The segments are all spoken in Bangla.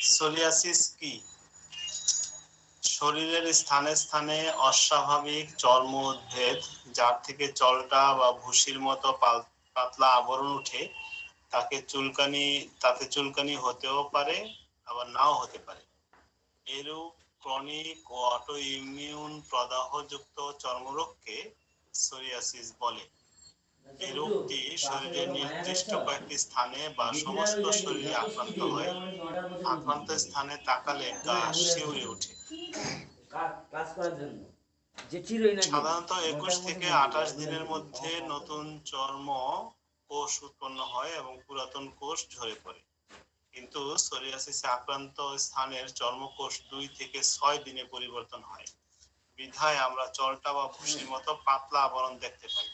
সোরিয়াসিস কি? শরীরের স্থানে স্থানে অস্বাভাবিক চর্ম উদ্ভেদ, যার থেকে চলটা বা ভুসির মতো পাতলা আবরণ উঠে, তাতে চুলকানি হতেও পারে, আবার নাও হতে পারে। এরূপ ক্রনিক ও অটো ইমিউন প্রদাহযুক্ত চর্মরোগকে সোরিয়াসিস বলে। এই রোগটি শরীরের নির্দিষ্ট কয়েকটি স্থানে বা সমস্ত শরীরে আক্রান্ত হয়। আক্রান্ত স্থানে তাকালে গা শিউরে ওঠে। সাধারণত 21 থেকে 28 দিনের মধ্যে নতুন চর্ম কোষ উৎপন্ন হয় এবং পুরাতন কোষ ঝরে পড়ে। কিন্তু সোরিয়াসিসে আক্রান্ত স্থানের চর্মকোষ 2 থেকে 6 দিনে পরিবর্তন হয়, বিধায় আমরা চলটা বা ভুসির মতো পাতলা আবরণ দেখতে পাই।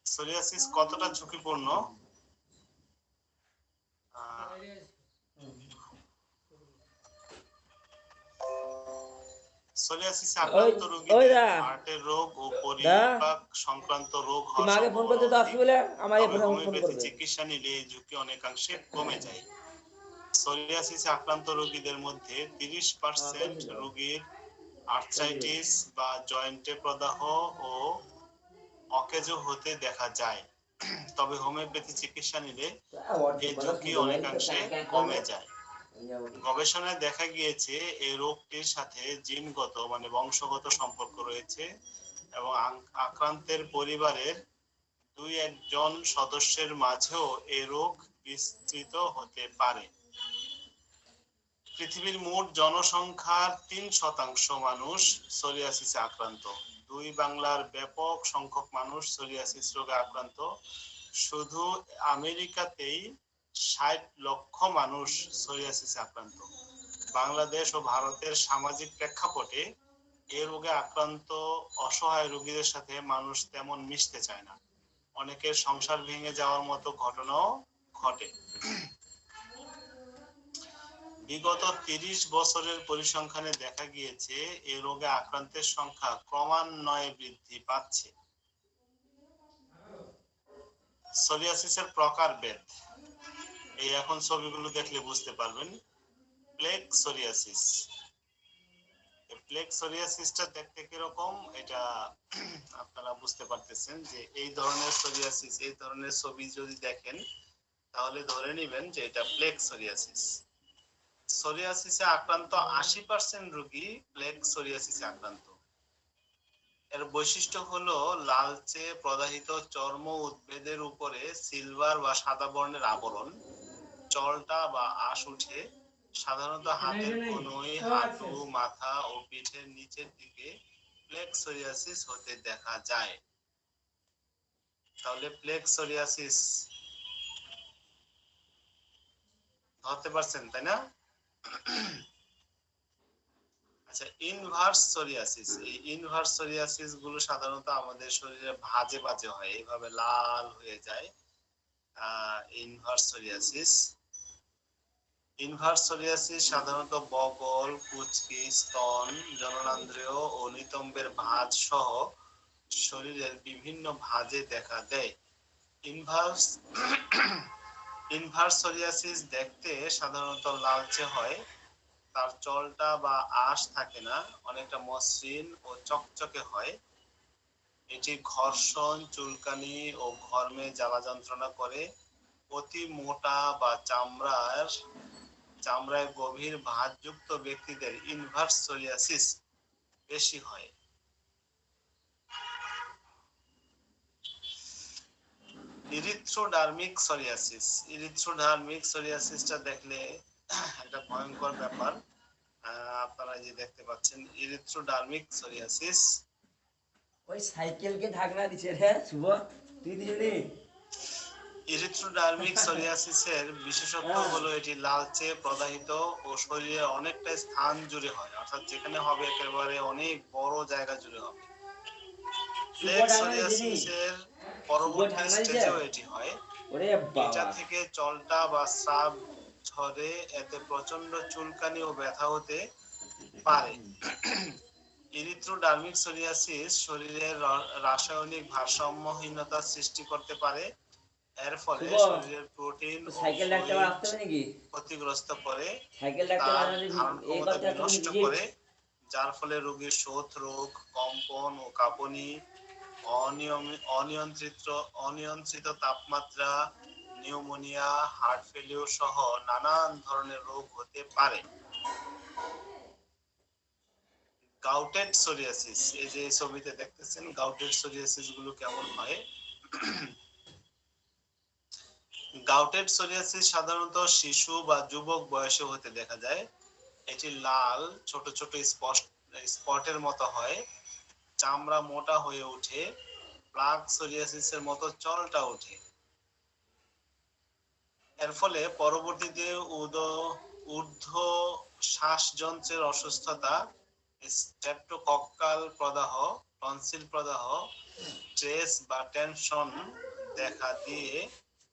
সোরিয়াসিস কতটা ঝুঁকিপূর্ণ? সোরিয়াসিসে আক্রান্ত রোগীদের হার্টের রোগ ও পরিপাক সংক্রান্ত রোগ হওয়ার সম্ভাবনা অধিক। তবে হোমিওপ্যাথি চিকিৎসা নিলে এই ঝুঁকি অনেকাংশে কমে যায়। সোরিয়াসিসে আক্রান্ত রোগীদের মধ্যে 30% রোগীর আর্থ্রাইটিস বা জয়েন্টে প্রদাহ ও অকেজো হতে দেখা যায়। তবে হোমিওপ্যাথি চিকিৎসা নিলে এই ঝুঁকি অনেকাংশে কমে যায়। গবেষণায় দেখা গিয়েছে এই রোগটির সাথে জিনগত মানে বংশগত সম্পর্ক রয়েছে এবং আক্রান্তের পরিবারের 2-1 সদস্যের মাঝেও এই রোগ বিস্তৃত হতে পারে। পৃথিবীর মোট জনসংখ্যার 3% মানুষ সোরিয়াসিসে আক্রান্ত। 2 বাংলার ব্যাপক সংখ্যক মানুষ সোরিয়াসিস রোগে আক্রান্ত। শুধু আমেরিকাতেই 60 লক্ষ মানুষ সোরিয়াসিসে আক্রান্ত। বাংলাদেশ ও ভারতের সামাজিক প্রেক্ষাপটে এই রোগে আক্রান্ত অসহায় রোগীদের সাথে মানুষ তেমন মিশতে চায় না। অনেকের সংসার ভেঙে যাওয়ার মতো ঘটনাও ঘটে। বিগত 30 বছরের পরিসংখ্যানে দেখা গিয়েছে এই রোগে আক্রান্তের সংখ্যা ক্রমান্বয়ে বৃদ্ধি পাচ্ছে। সোরিয়াসিসের প্রকারভেদ এই এখন ছবিগুলো দেখলে বুঝতে পারবেন। প্লেগ সোরিয়াসিস, প্লেগ সোরিয়াসিসটা দেখতে কিরকম এটা আপনারা বুঝতে পারতেছেন যে এই ধরনের সোরিয়াসিস, এই ধরনের ছবি যদি দেখেন তাহলে ধরে নেবেন যে এটা প্লেগ সোরিয়াসিস। সোরিয়াসিসে আক্রান্ত 80% রোগী প্লেগ সোরিয়াসিসে আক্রান্ত। এর বৈশিষ্ট্য হলো লালচে প্রদাহিত চর্ম উদ্ভিদের উপরে সিলভার বা সাদা বর্ণের আবরণ, চলটা বা আঁশ উঠে, সাধারণত হাতের কনুই, হাঁটু, মাথা ও পিঠের নিচের দিকে প্লেগ সোরিয়াসিস হতে দেখা যায়। তাহলে প্লেগ সোরিয়াসিস ধরতে পারছেন তাই না? আচ্ছা, ইনভার্স সোরিয়াসিস, এই ইনভার্স সোরিয়াসিস গুলো সাধারণত আমাদের শরীরে ভাঁজে ভাঁজে হয়, এইভাবে লাল হয়ে যায়। ইনভার্স সোরিয়াসিস, ইনভার্স সোরিয়াসিস সাধারণত বগল, কুচকি, স্তন, জননেন্দ্রিয় ও নিতম্বের ভাঁজ সহ শরীরের বিভিন্ন ভাঁজে দেখা দেয়। ইনভার্স ইনভার্স সোরিয়াসিস দেখতে সাধারণত লালচে হয়। তার চলটা বা আঁশ থাকে না, অনেকটা মসৃণ ও চকচকে হয়। এটি ঘর্ষণ, চুলকানি ও ঘর্মে জ্বালা যন্ত্রণা করে। অতি মোটা বা চামড়ায় গভীর ভাঁজযুক্ত ব্যক্তিদের ইনভার্স সোরিয়াসিস বেশি হয়। ইরিথ্রোডার্মিক সোরিয়াসিস, ইরিথ্রোডার্মিক সোরিয়াসিসটা দেখলে একটা ভয়ঙ্কর ব্যাপার। আপনারা যে দেখতে পাচ্ছেন ইরিথ্রোডার্মিক সোরিয়াসিস, ওই সাইকেলকে ঢাকনা দিছে রে শুভ, তুই দিলি। ইরিথ্রোডার্মিক সোরিয়াসিসের বিশেষত্ব হলো এটি লালচে প্রদাহিত ও শরীরের অনেকটা স্থান জুড়ে হয়, অর্থাৎ যেখানে হবে একেবারে অনেক বড় জায়গা জুড়ে হবে। প্লেগ সোরিয়াসিসের পরবর্তী স্টেজেও এটি হয়। এটা থেকে চলটা বা স্রাব ঝরে, এতে প্রচন্ড চুলকানি ও ব্যথা হতে পারে। ইরিথ্রোডার্মিক সোরিয়াসিস শরীরের রাসায়নিক ভারসাম্যহীনতা সৃষ্টি করতে পারে এর ফলে শুভ, শরীরের প্রোটিন তো ও সাইকেল ডাকতে আবার ফ্লুইড আসতে হবে নাকি? ক্ষতিগ্রস্ত করে, সাইকেল ডাকতে তার আবার ধারণ এই ক্ষমতা করতে আসতে হবে বিনষ্ট ভিজিট? করে, যার ফলে রোগীর শ্বাস রোগ, কম্পন ও কাঁপুনি, অনিয়ন্ত্রিত অনিয়ন্ত্রিত তাপমাত্রা, নিউমোনিয়া, হার্ট ফেলিওর সহ নানান ধরনের রোগ হতে পারে। গাউটেড সোরিয়াসিস, এই যে ছবিতে দেখতেছেন গাউটেড সোরিয়াসিস গুলো কেমন হয়। গাউটেড সোরিয়াসিস সাধারণত শিশু বা যুবক বয়সে হতে দেখা যায়। এটি লাল ছোট ছোট স্পটের মতো হয়, চামড়া মোটা হয়ে ওঠে, প্লাক সোরিয়াসিসের মতো চলটা ওঠে। এর ফলে পরবর্তীতে ঊর্ধ্ব শ্বাসযন্ত্রের অসুস্থতা, স্ট্রেপ্টোকক্কাল প্রদাহ, টনসিল প্রদাহ, স্ট্রেস বা টেনশন দেখা দিয়ে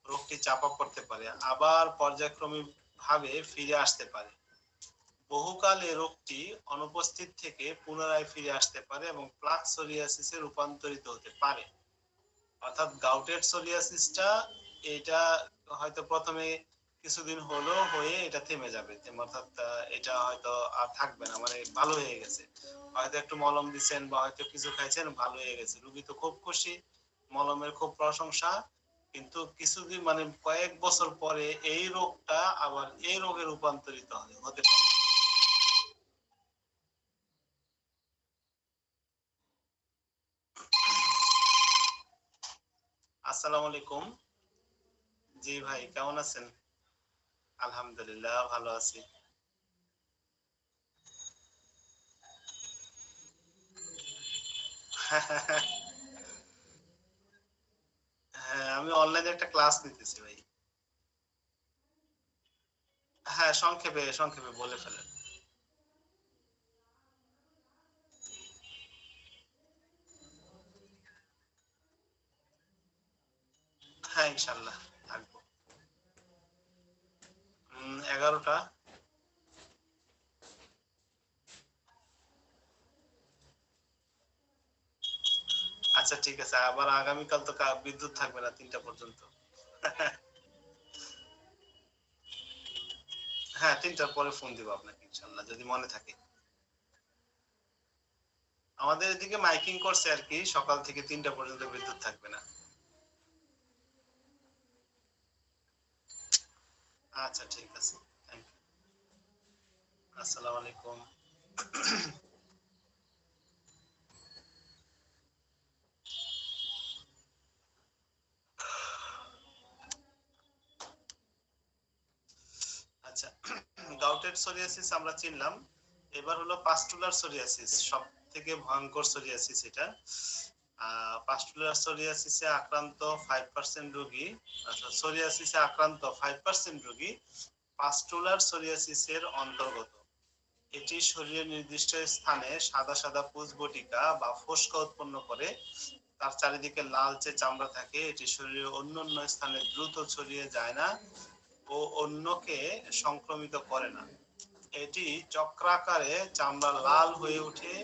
রোগটি চাপা পড়তে পারে, আবার পর্যায়ক্রমিকভাবে ফিরে আসতে পারে। বহুকাল এই রোগটি অনুপস্থিত থেকে পুনরায় ফিরে আসতে পারে এবং প্লাক সোরিয়াসিসে রূপান্তরিত হতে পারে। অর্থাৎ গাউটেড সোরিয়াসিসটা, এটা হয়তো প্রথমে কিছুদিন হলো হয়ে এটা থেমে যাবে, অর্থাৎ এটা হয়তো আর থাকবে না, মানে ভালো হয়ে গেছে, হয়তো একটু মলম দিচ্ছেন বা হয়তো কিছু খাইছেন, ভালো হয়ে গেছে, রোগী তো খুব খুশি, মলমের খুব প্রশংসা, কিন্তু কিছুদিন মানে কয়েক বছর পরে এই রোগটা আবার এই রোগে রূপান্তরিত হতে পারে। আসসালামু আলাইকুম। জি ভাই, কেমন আছেন? আলহামদুলিল্লাহ, ভালো আছি। হ্যাঁ, আমি অনলাইনে একটা ক্লাস নিতেছি ভাই। হ্যাঁ, সংক্ষেপে সংক্ষেপে বলে ফেলেন। হ্যাঁ, ইনশাল্লাহ থাকবো। 11টা। আচ্ছা ঠিক আছে, আবার আগামীকাল তো বিদ্যুৎ থাকবে না 3টা পর্যন্ত। হ্যাঁ, 3টার পরে ফোন দিব আপনাকে ইনশাল্লাহ, যদি মনে থাকে। আমাদের এদিকে মাইকিং করছে আর কি, সকাল থেকে 3টা পর্যন্ত বিদ্যুৎ থাকবে না। আচ্ছা ঠিক আছে, থ্যাংক ইউ। আসসালামু আলাইকুম। আচ্ছা, গাউটেড সোরিয়াসিস আমরা চিনলাম, এবার হলো পাস্টুলার সোরিয়াসিস, সব থেকে ভয়ঙ্কর সোরিয়াসিস এটা। পাস্টুলার সোরিয়াসিসে আক্রান্ত 5% রোগী, সোরিয়াসিসে আক্রান্ত 5% রোগী পাস্টুলার সোরিয়াসিসের অন্তর্গত। এটি শরীরের নির্দিষ্ট স্থানে সাদা সাদা পুঁজ বটিকা বা ফোস্কা উৎপন্ন করে, তার চারিদিকে লালচে চামড়া থাকে, এটি শরীরের অন্যান্য স্থানে দ্রুত ছড়িয়ে যায় না ও অন্যকে সংক্রমিত করে না। এটি চক্রাকারে চামড়া লাল হয়ে ওঠে,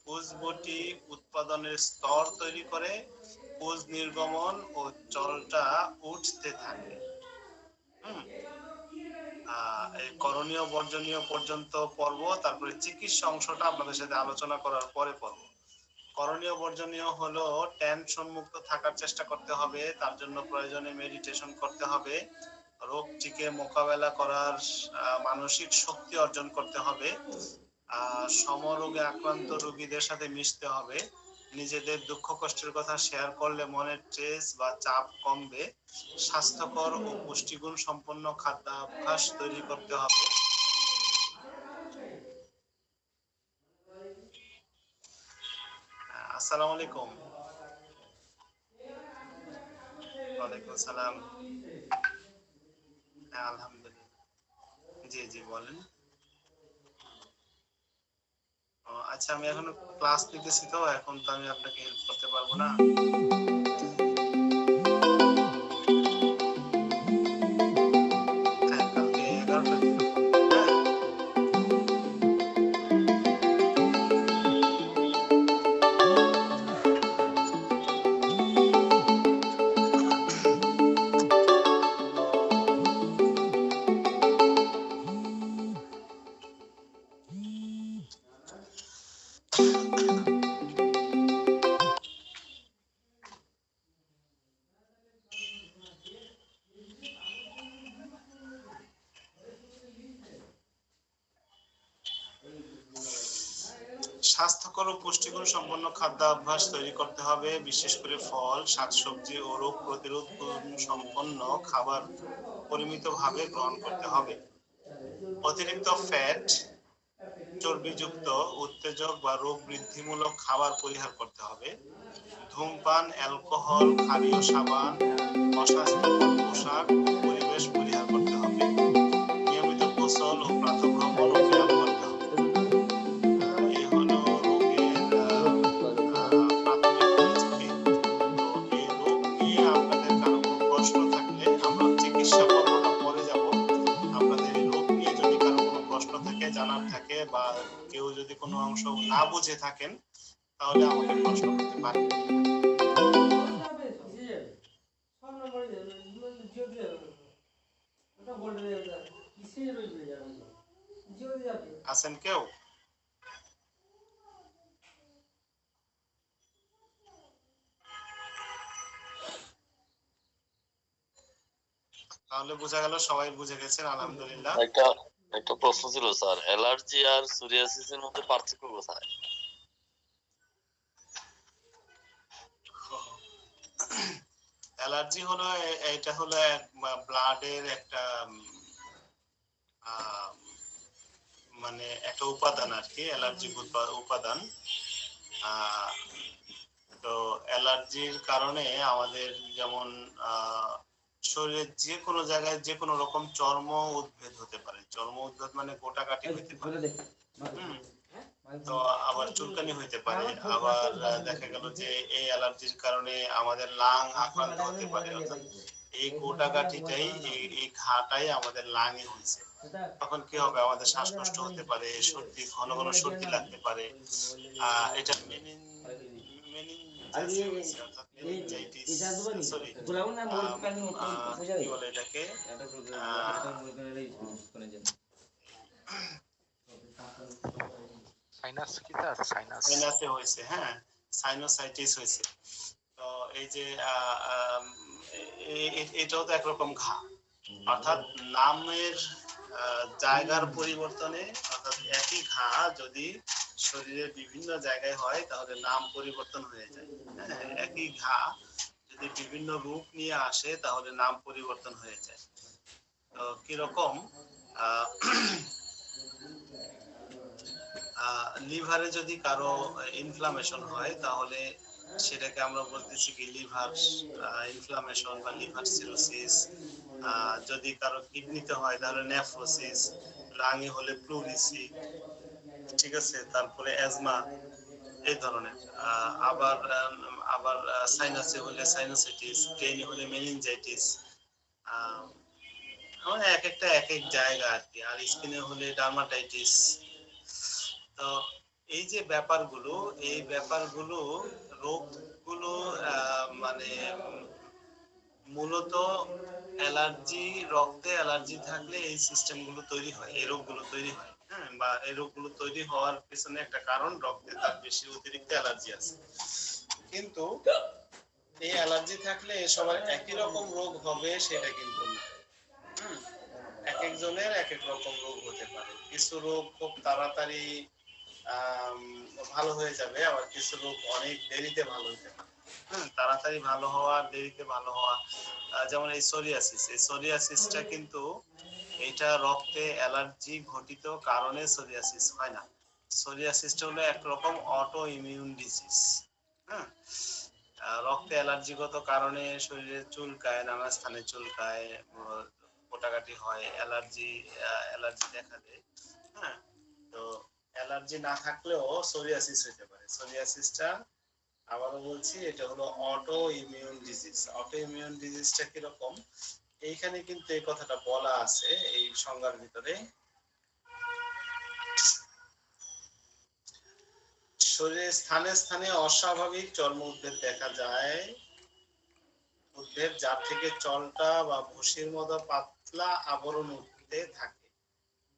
পুঁজবটি উৎপাদনের স্তর তৈরি করে, পুঁজ নির্গমন ও জলটা উঠতে থাকে। হুম। এই করণীয় বর্জনীয় পর্যন্ত পর্ব, তারপরে চিকিৎসা অংশটা আপনাদের সাথে আলোচনা করার পরে পর্ব। করণীয় বর্জনীয় হলো টেনশন মুক্ত থাকার চেষ্টা করতে হবে, তার জন্য প্রয়োজনে মেডিটেশন করতে হবে, রোগটিকে মোকাবেলা করার মানসিক শক্তি অর্জন করতে হবে, সমরোগে আক্রান্ত রোগীদের সাথে মিশতে হবে, নিজেদের দুঃখ কষ্টের কথা শেয়ার করলে মনের স্ট্রেস বা চাপ কমবে, স্বাস্থ্যকর ও পুষ্টিগুণ সম্পন্ন খাদ্যাভ্যাস তৈরি করতে হবে। আসসালামু আলাইকুম। ওয়ালাইকুম সালাম। হ্যাঁ, আলহামদুলিল্লাহ। জি জি বলেন। আচ্ছা, আমি এখন ক্লাস নিতেছি, তো এখন তো আমি আপনাকে হেল্প করতে পারবো না। হ্যাঁ, কালকে 11টার দিকে ফোন দিবেন, হ্যাঁ। স্বাস্থ্যকর ও পুষ্টিগুণ সম্পন্ন খাদ্যাভ্যাস তৈরি করতে হবে, বিশেষ করে ফল, শাকসবজি ও রোগ প্রতিরোধ গুণ সম্পন্ন খাবার পরিমিতভাবে গ্রহণ করতে হবে। অতিরিক্ত ফ্যাট, চর্বিযুক্ত, উত্তেজক বা রোগ বৃদ্ধিমূলক খাবার পরিহার করতে হবে। ধূমপান, অ্যালকোহল, ক্ষারীয় সাবান, অস্বাস্থ্যকর পোশাক ও পরিবেশ পরিহার করতে হবে। নিয়মিত গোসল ও প্রাতঃভ্রমণ ও ব্যায়াম করতে হবে। এই হলো রোগের প্রাথমিক পরিচিতি। তো এই রোগ নিয়ে আপনাদের কারো কোনো প্রশ্ন থাকলে, আমরা চিকিৎসা পর্বটা পরে যাব। আপনাদের এই রোগ নিয়ে যদি কারো কোনো প্রশ্ন থাকে, জানার থাকে, বা কেউ যদি কোনো অংশ না বুঝে থাকেন, তাহলে আমাকে প্রশ্ন করতে পারেন। আছেন কেউ? তাহলে বোঝা গেল সবাই বুঝে গেছেন, আলহামদুলিল্লাহ। একটা একটা প্রশ্ন ছিল স্যার, অ্যালার্জি আর সোরিয়াসিসের মধ্যে পার্থক্য কোথায়? অ্যালার্জি হলো এটা হলো ব্লাডের একটা মানে একটা উপাদান আর কি, অ্যালার্জিক উপাদান। তো অ্যালার্জির কারণে আমাদের যেমন শরীরের যে কোনো জায়গায় যে কোনো রকম চর্ম উদ্ভেদ হতে পারে। চর্ম উদ্ভেদ মানে গোটাকাটি হইতে পারে, তো আবার চুলকানি হইতে পারে। আবার দেখা গেল যে এই অ্যালার্জির কারণে আমাদের লাং আক্রান্ত হতে পারে, অর্থাৎ এই গোটাকাঠিটাই, এই ঘাটাই আমাদের লাঙে হয়েছে। তখন কি হবে, আমাদের শ্বাসকষ্ট হতে পারে, সর্দি, ঘন ঘন সর্দি লাগতে পারে। এটা কি বলে এটাকে, সাইনাসে হয়েছে, হ্যাঁ, সাইনোসাইটিস হয়েছে। তো এই যে এটাও তো একরকম ঘা, অর্থাৎ নামের জায়গার পরিবর্তনে, অর্থাৎ একই ঘা যদি শরীরের বিভিন্ন জায়গায় হয় তাহলে নাম পরিবর্তন হয়ে যায়। হ্যাঁ, একই ঘা যদি বিভিন্ন রূপ নিয়ে আসে তাহলে নাম পরিবর্তন হয়ে যায়। তো কিরকম, লিভারে যদি কারো ইনফ্লামেশন হয় তাহলে সেটাকে আমরা বলতেছি কি লিভার ইনফ্লামেশন বা লিভার সিরোসিস। যদি কারো কিডনিতে হয় তাহলে নেফ্রোসিস, লাঙে হলে প্লুরিসি, ঠিক আছে, তারপরে অ্যাজমা, এই ধরনের। আবার আবার সাইনাসে হলে সাইনোসাইটিস, ব্রেনে হলে মেনিনজাইটিস। এক একটা এক এক জায়গা আর কি। আর স্কিনে হলে ডার্মাটাইটিস। তো এই যে ব্যাপারগুলো, এই ব্যাপারগুলো, রোগগুলো মানে মূলত অ্যালার্জি, রক্তে অ্যালার্জি থাকলে এই সিস্টেমগুলো তৈরি হয়, এই রোগগুলো তৈরি হয়। হ্যাঁ, বা এই রোগগুলো তৈরি হওয়ার পিছনে একটা কারণ, রক্তে তার বেশি অতিরিক্ত অ্যালার্জি আছে। কিন্তু এই অ্যালার্জি থাকলে সবার একই রকম রোগ হবে সেটা কিন্তু না। এক একজনের এক এক রকম রোগ হতে পারে। কিছু রোগ খুব তাড়াতাড়ি ভালো হয়ে যাবে, আবার কিছু রোগ অনেক দেরিতে ভালো হতে পারে। তাড়াতাড়ি ভালো হওয়া, দেরিতে ভালো হওয়া, যেমন এই সোরিয়াসিস, এই সোরিয়াসিসটা কিন্তু এটা রক্তে অ্যালার্জি ঘটিত কারণে সোরিয়াসিস হয় না। সোরিয়াসিসটা হলো একরকম অটো ইমিউন ডিজিজ। হ্যাঁ, রক্তে অ্যালার্জিগত কারণে শরীরে চুলকায়, নানা স্থানে চুলকায়, গোটাকাটি হয়, অ্যালার্জি দেখা দেয়। হ্যাঁ, তো অ্যালার্জি না থাকলেও সোরিয়াসিস হতে পারে। সোরিয়াসিসটা আবারও বলছি, এটা হলো autoimmune disease. Autoimmune ডিজিজটা কিরকম, এইখানে কিন্তু এই কথাটা বলা আছে এই সংজ্ঞার ভিতরে। শরীরের স্থানে স্থানে অস্বাভাবিক চর্ম উদ্ভেদ দেখা যায়, উদ্ভেদ যার থেকে চলটা বা ভুসির মতো পাতলা আবরণ উঠতে থাকে,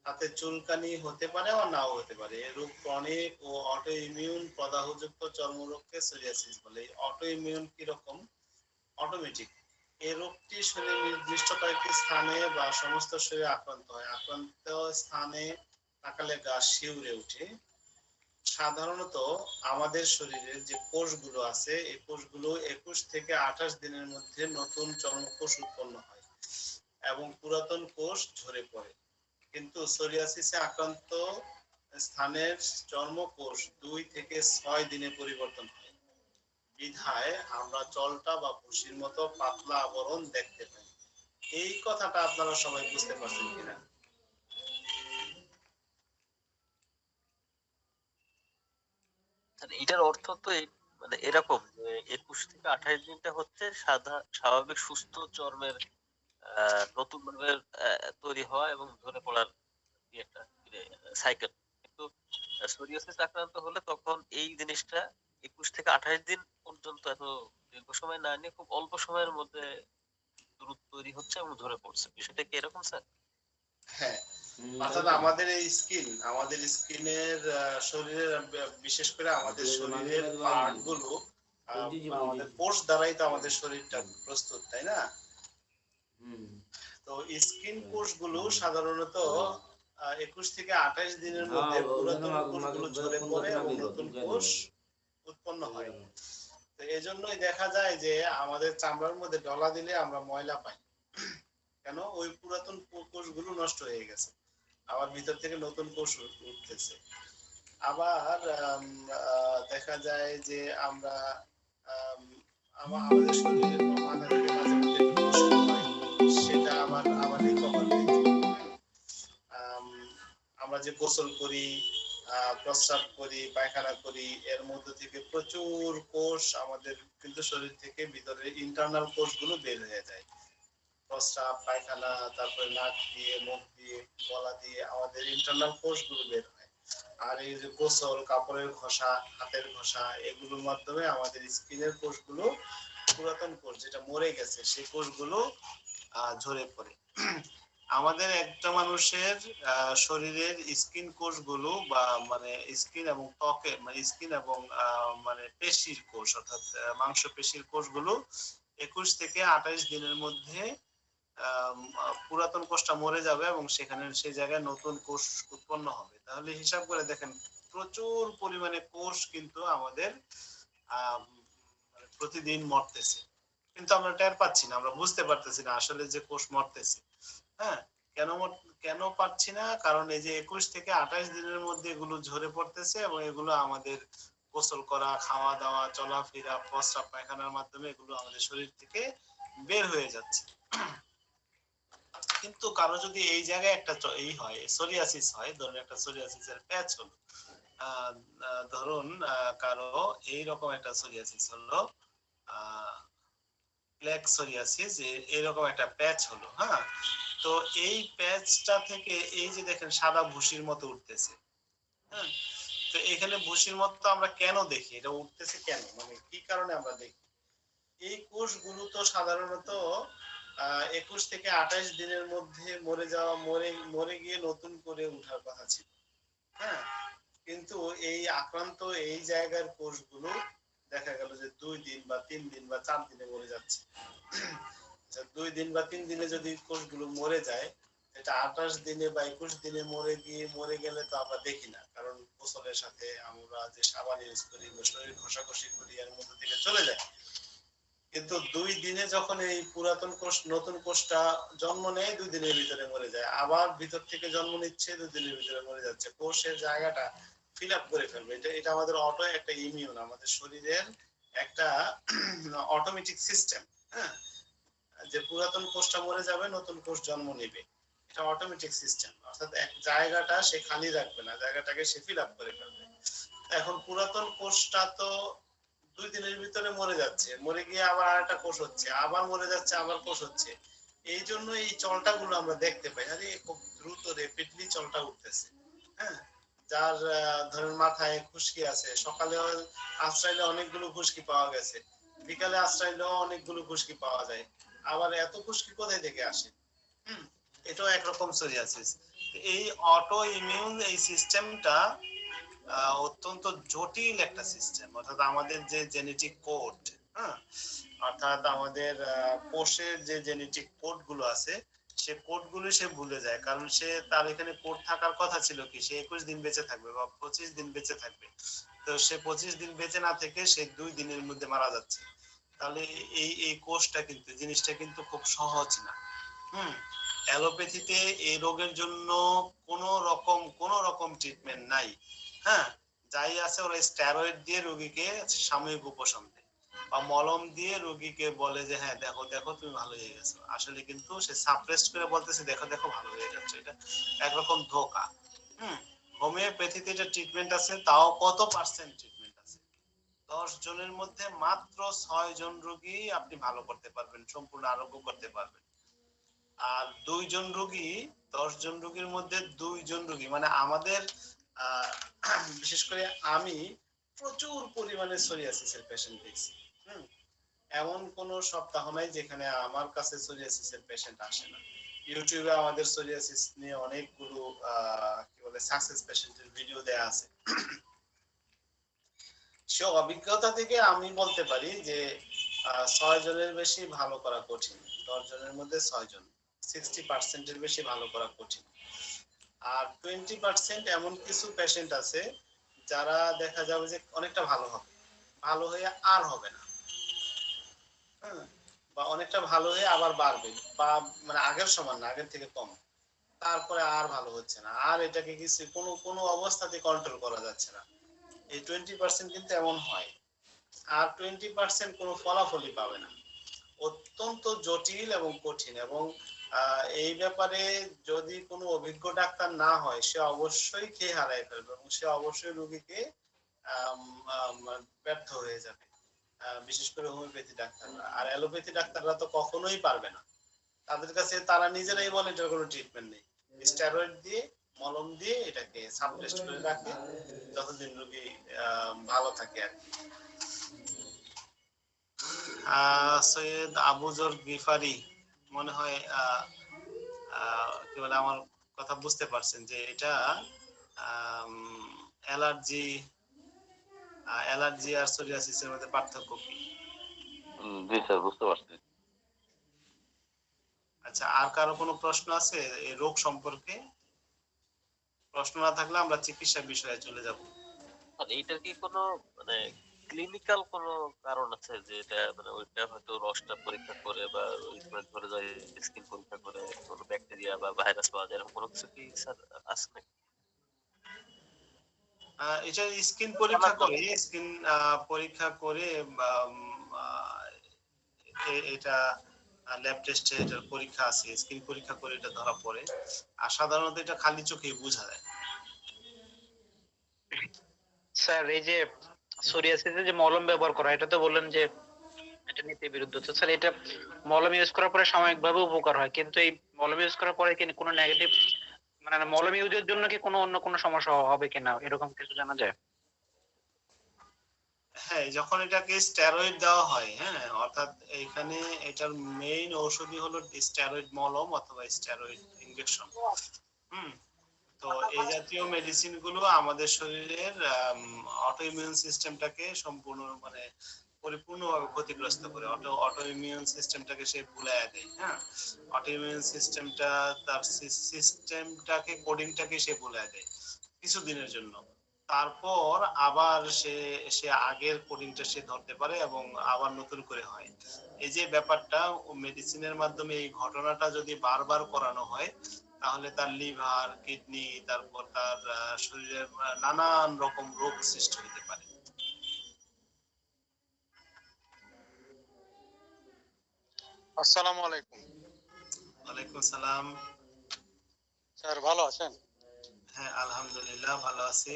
তাতে চুলকানি হতে পারে বা নাও হতে পারে। এরূপ ক্রনিক ও অটো ইমিউন প্রদাহযুক্ত চর্মরোগকে সোরিয়াসিস বলে। অটো ইমিউন কিরকম, অটোমেটিক। এই রোগটি শরীরের নির্দিষ্ট কয়েকটি স্থানে বা সমস্ত শরীরে আক্রান্ত হয়। আক্রান্ত স্থানে তাকালে গা শিউরে ওঠে, সাধারণত আমাদের শরীরের যে কোষগুলো আছে এই কোষগুলো 21 থেকে 28 দিনের মধ্যে নতুন চর্মকোষ উৎপন্ন হয় এবং পুরাতন কোষ ঝরে পড়ে। কিন্তু সোরিয়াসিসে আক্রান্ত স্থানের চর্মকোষ 2 থেকে 6 দিনে পরিবর্তন হয়। বিধায় আমরা জলটা বা ভুসির মতো পাতলা আবরণ দেখতে পাই। এই কথাটা আপনারা সবাই বুঝতে পারছেন কিনা? এটার অর্থ তো মানে এরকম যে 21 থেকে 28 দিনটা হচ্ছে স্বাভাবিক সুস্থ চর্মের নতুন ভাবে তৈরি হওয়া এবং ঝরে পড়ার কি একটা সাইকেল। কিন্তু সোরিয়াসিস আক্রান্ত হলে তখন এই জিনিসটা 21 থেকে 28 দিন পর্যন্ত এত দীর্ঘ সময় না নিয়ে খুব অল্প সময়ের মধ্যে দ্রুত তৈরি হচ্ছে এবং ঝরে পড়ছে। বিষয়টা কি এরকম স্যার? হ্যাঁ, অর্থাৎ আমাদের এই আমাদের স্কিনের শরীরের বিশেষ করে আমাদের শরীরের পার্ট গুলো আমাদের কোষ দ্বারাই তো আমাদের শরীরটা প্রস্তুত, তাই না? তো স্কিন কোষগুলো সাধারণত 21 থেকে 28 দিনের মধ্যে পুরাতন কোষগুলো ঝরে পড়ে এবং নতুন কোষ উৎপন্ন হয়। তো এজন্যই দেখা যায় যে আমাদের চামড়ার মধ্যে ডলা দিলে আমরা ময়লা পাই। কেন? ওই পুরাতন কোষগুলো নষ্ট হয়ে গেছে, আবার ভিতর থেকে নতুন কোষ উঠতেছে। আবার দেখা যায় যে আমরা আমাদের শরীরের মাথা থেকে মাঝে মধ্যে টুসু হয়, সেটা আবার আবার রিকভার হয়ে যায়। আমরা যে গোসল করি, প্রস্রাব করি, পায়খানা করি, এর মধ্যে থেকে প্রচুর কোষ আমাদের কিন্তু শরীর থেকে ভিতরে ইন্টারনাল কোষগুলো বের হয়ে যায়। প্রস্রাব, পায়খানা, তারপরে নাক দিয়ে, মুখ দিয়ে, গলা দিয়ে আমাদের ইন্টারনাল কোষগুলো বের হয়। আর এই যে গোসল, কাপড়ের ঘষা, হাতের ঘষা, এগুলোর মাধ্যমে আমাদের স্কিনের কোষগুলো, পুরাতন কোষ যেটা মরে গেছে সেই কোষগুলো ঝরে পড়ে। আমাদের একটা মানুষের শরীরের স্কিন কোষগুলো বা মানে স্কিন এবং ত্বকের মানে স্কিন এবং মানে পেশির কোষ অর্থাৎ মাংস পেশির কোষগুলো 21 থেকে 28 দিনের মধ্যে পুরাতন কোষটা মরে যাবে এবং সেখানে সেই জায়গায় নতুন কোষ উৎপন্ন হবে। তাহলে হিসাব করে দেখেন প্রচুর পরিমাণে কোষ কিন্তু আমাদের প্রতিদিন মরতেছে, কিন্তু আমরা টের পাচ্ছি না, আমরা বুঝতে পারতেছি না আসলে যে কোষ মরতেছে। হ্যাঁ, কেন কেন পাচ্ছি না? কারণ এই যে 21 থেকে 28 দিনের মধ্যে এগুলো ঝরে পড়তেছে এবং এগুলো আমাদের গোসল করা, খাওয়া দাওয়া, চলাফেরা, প্রস্রাব পায়খানার মাধ্যমে এগুলো আমাদের শরীর থেকে বের হয়ে যাচ্ছে। কিন্তু কারো যদি এই জায়গায় একটা এই হয়, সোরিয়াসিস হয়, ধরুন একটা সোরিয়াসিসের প্যাচ হলো, ধরুন কারো এইরকম একটা সোরিয়াসিস হলো, প্লেক সোরিয়াসিস, এরকম একটা প্যাচ হলো। হ্যাঁ, তো এই প্যাচটা থেকে এই যে দেখেন সাদা ভুসির মতো উঠতেছে। হ্যাঁ, তো এখানে ভুসির মতো আমরা কেন দেখি? এটা উঠতেছে কেন, মানে কি কারণে আমরা দেখি? এই কোষগুলো তো সাধারণত 21 থেকে 28 দিনের মধ্যে মরে গিয়ে নতুন করে উঠার কথা ছিল। হ্যাঁ, কিন্তু এই আক্রান্ত এই জায়গার কোষগুলো দেখা গেল যে 2 দিন বা 3 দিন বা 4 দিনে মরে যাচ্ছে। 2 দিন বা 3 দিনে যদি কোষগুলো মরে যায়, এটা 28 দিনে বা 21 দিনে মরে গেলে তো আমরা দেখি না, কারণ গোসলের সাথে আমরা যে সাবান ইউজ করি বা শরীর ঘষাঘষি করি এর মধ্যে থেকে চলে যায়। কিন্তু 2 দিনে যখন এই পুরাতন কোষ নতুন কোষটা জন্ম নেয় 2 দিনের ভিতরে মরে যায়, আবার ভিতর থেকে জন্ম নিচ্ছে 2 দিনের ভিতরে মরে যাচ্ছে, কোষের জায়গাটা ফিল আপ করে ফেলবে। এটা আমাদের অটো একটা ইমিউন, আমাদের শরীরের একটা অটোমেটিক সিস্টেম। হ্যাঁ, যে পুরাতন কোষটা মরে যাবে, নতুন কোষ জন্ম নেবে, এটা অটোমেটিক সিস্টেম। অর্থাৎ এক জায়গাটা সে খালি রাখবে না, জায়গাটাকে সে ফিল আপ করে ফেলবে। এখন পুরাতন কোষটা তো 2 দিনের ভিতরে মরে যাচ্ছে, মরে গিয়ে আবার আরেকটা কোষ হচ্ছে, আবার মরে যাচ্ছে, আবার কোষ হচ্ছে। এই জন্য এই চলটা গুলো আমরা দেখতে পাই, আরে খুব দ্রুত রেপিডলি চলটা উঠতেছে। হ্যাঁ, যার ধরেন মাথায় খুশকি আছে, সকালে আশ্রাইলে অনেকগুলো খুশকি পাওয়া গেছে, বিকালে আশ্রাইলেও অনেকগুলো খুশকি পাওয়া যায়, আবার এত খুশকি কোথায় থেকে আসে? এটাও একরকম সোরিয়াসিস। এই অটো ইমিউন এই সিস্টেমটা অত্যন্ত জটিল একটা সিস্টেম। অর্থাৎ আমাদের যে জেনেটিক কোড, হ্যাঁ, অর্থাৎ আমাদের কোষের যে জেনেটিক কোড গুলো আছে সে কোডগুলো সে ভুলে যায়, কারণ সে তার এখানে কোড থাকার কথা ছিল কি সে 21 দিন বেঁচে থাকবে বা 25 দিন বেঁচে থাকবে, তো সে 25 দিন বেঁচে না থেকে সে 2 দিনের মধ্যে মারা যাচ্ছে। তাহলে এই কোর্সটা কিন্তু জিনিসটা কিন্তু খুব সহজ না। হুম। অ্যালোপ্যাথিতে এই রোগের জন্য কোনো রকম ট্রিটমেন্ট নাই। হ্যাঁ, যাই আছে ওরা স্টেরয়েড দিয়ে রোগীকে সাময়িক উপশম দেয় বা মলম দিয়ে রোগীকে বলে যে হ্যাঁ দেখো দেখো তুমি ভালো হয়ে গেছো, আসলে কিন্তু সে সাপ্রেসড করে বলতেছে দেখো দেখো ভালো হয়ে যাচ্ছে। এটা একরকম ধোঁকা। হুম। হোমিওপ্যাথিতে এটা ট্রিটমেন্ট আছে, তাও কত পার্সেন্ট ট্রিটমেন্ট আছে? 10 জনের মধ্যে মাত্র 6 জন রোগী আপনি ভালো করতে পারবেন, সম্পূর্ণ আরোগ্য করতে পারবেন। আর 2 জন রোগী, 10 জন রোগীর মধ্যে 2 জন রোগী, মানে আমাদের আহ, বিশেষ করে আমি প্রচুর পরিমাণে সোরিয়াসিসের পেশেন্ট দেখছি। হুম। এমন কোন সপ্তাহ নাই যেখানে আমার কাছে সোরিয়াসিসের পেশেন্ট আসে না। ইউটিউবে আমাদের সোরিয়াসিস নিয়ে অনেকগুলো কি বলে সাকসেস পেশেন্টের ভিডিও দেয়া আছে। সে অভিজ্ঞতা থেকে আমি বলতে পারি যে 6 জনের বেশি ভালো করা কঠিন। 10 জনের মধ্যে 6 জন, 60% বেশি ভালো করা কঠিন। আর 20% এমন কিছু পেশেন্ট আছে যারা দেখা যাবে যে অনেকটা ভালো হবে, ভালো হয়ে আর হবে না। হ্যাঁ, বা অনেকটা ভালো হয়ে আবার বাড়বে, বা মানে আগের সমান না, আগের থেকে কম, তারপরে আর ভালো হচ্ছে না, আর এটাকে কিছু কোনো কোনো অবস্থাতে কন্ট্রোল করা যাচ্ছে না। এই 20% কিন্তু এমন হয়। আর 20% কোনো ফলাফলই পাবে না। অত্যন্ত জটিল এবং কঠিন, এবং এই ব্যাপারে যদি কোনো অভিজ্ঞ ডাক্তার না হয় সে অবশ্যই খেয়ে হারায় ফেলবে এবং সে অবশ্যই রোগীকে আম, আম, ব্যর্থ হয়ে যাবে। বিশেষ করে হোমিওপ্যাথি ডাক্তাররা, আর অ্যালোপ্যাথি ডাক্তাররা তো কখনোই পারবে না। তাদের কাছে তারা নিজেরাই বলে এটার কোনো ট্রিটমেন্ট নেই, স্টেরয়েড দিয়ে মলম দিয়ে এটাকে সাপ্রেস্ট করে রাখে যতদিন রোগী ভালো থাকে আর কি। সৈয়দ আবুজর গিফারি মনে হয় কি বলে আমার কথা বুঝতে পারছেন যে এটা অ্যালার্জি, অ্যালার্জি আর সোরিয়াসিসের মধ্যে পার্থক্য কি? জি স্যার, বুঝতে পারছি। আচ্ছা, আর কারো কোনো প্রশ্ন আছে এই রোগ সম্পর্কে? প্রশ্ন না থাকলে আমরা চিকিৎসা বিষয়ে চলে যাব। আর এইটার কি কোনো মানে ক্লিনিক্যাল কোনো কারণ আছে যে এটা মানে ওইটা হয়তো রসটা পরীক্ষা করে বা ওই ধরে যায় স্কিন পরীক্ষা করে কোনো ব্যাকটেরিয়া বা ভাইরাস পাওয়া যায়, এরকম কোনো কিছু কি স্যার আছে নাকি? এটা স্কিন জানার পরীক্ষা জন্য। করে, স্কিন পরীক্ষা করে এটা ল্যাব টেস্টে এটার পরীক্ষা আছে, স্কিন পরীক্ষা করে এটা ধরা পড়ে। আর সাধারণত এটা খালি চোখে বোঝা যায়। স্যার এই যে সোরিয়াসিসে যে মলম ব্যবহার করা, এটা তো বললেন যে এটা নীতির বিরুদ্ধে, তো স্যার এটা মলম ইউজ করার পরে সাময়িকভাবে উপকার হয়, কিন্তু এই মলম ইউজ করার পরে কি কোনো নেগেটিভ, মানে মলম ইউজের জন্য কি কোনো অন্য কোনো সমস্যা হবে কিনা, এরকম কিছু জানা যায়? হ্যাঁ, যখন এটাকে স্টেরয়েড দেওয়া হয়, হ্যাঁ, অর্থাৎ এখানে এটার মেইন ঔষধই হলো স্টেরয়েড মলম অথবা স্টেরয়েড ইনজেকশন। হুম। তো এই জাতীয় মেডিসিন গুলো আমাদের শরীরের অটো ইমিউন সিস্টেমটাকে সম্পূর্ণ মানে পরিপূর্ণভাবে ক্ষতিগ্রস্ত করে, অটো ইমিউন সিস্টেমটাকে সে ভুলাইয়া দেয়। হ্যাঁ, অটো ইমিউন সিস্টেমটা তার সিস্টেমটাকে কোডিংটাকে সে ভুলাইয়া দেয় কিছুদিনের জন্য। তারপর আবার সে সে আগের কোডিংটা সে ধরতে পারে এবং আবার নতুন করে হয়। এই যে ব্যাপারটা মেডিসিনের মাধ্যমে এই ঘটনাটা যদি বারবার করানো হয় তাহলে তার লিভার, কিডনি, তারপর তার শরীরের নানান রকম রোগ সৃষ্টি হতে পারে। আসসালামু আলাইকুম ওয়ালাইকুম সালাম। স্যার, ভালো আছেন? হ্যাঁ, আলহামদুলিল্লাহ ভালো আছি।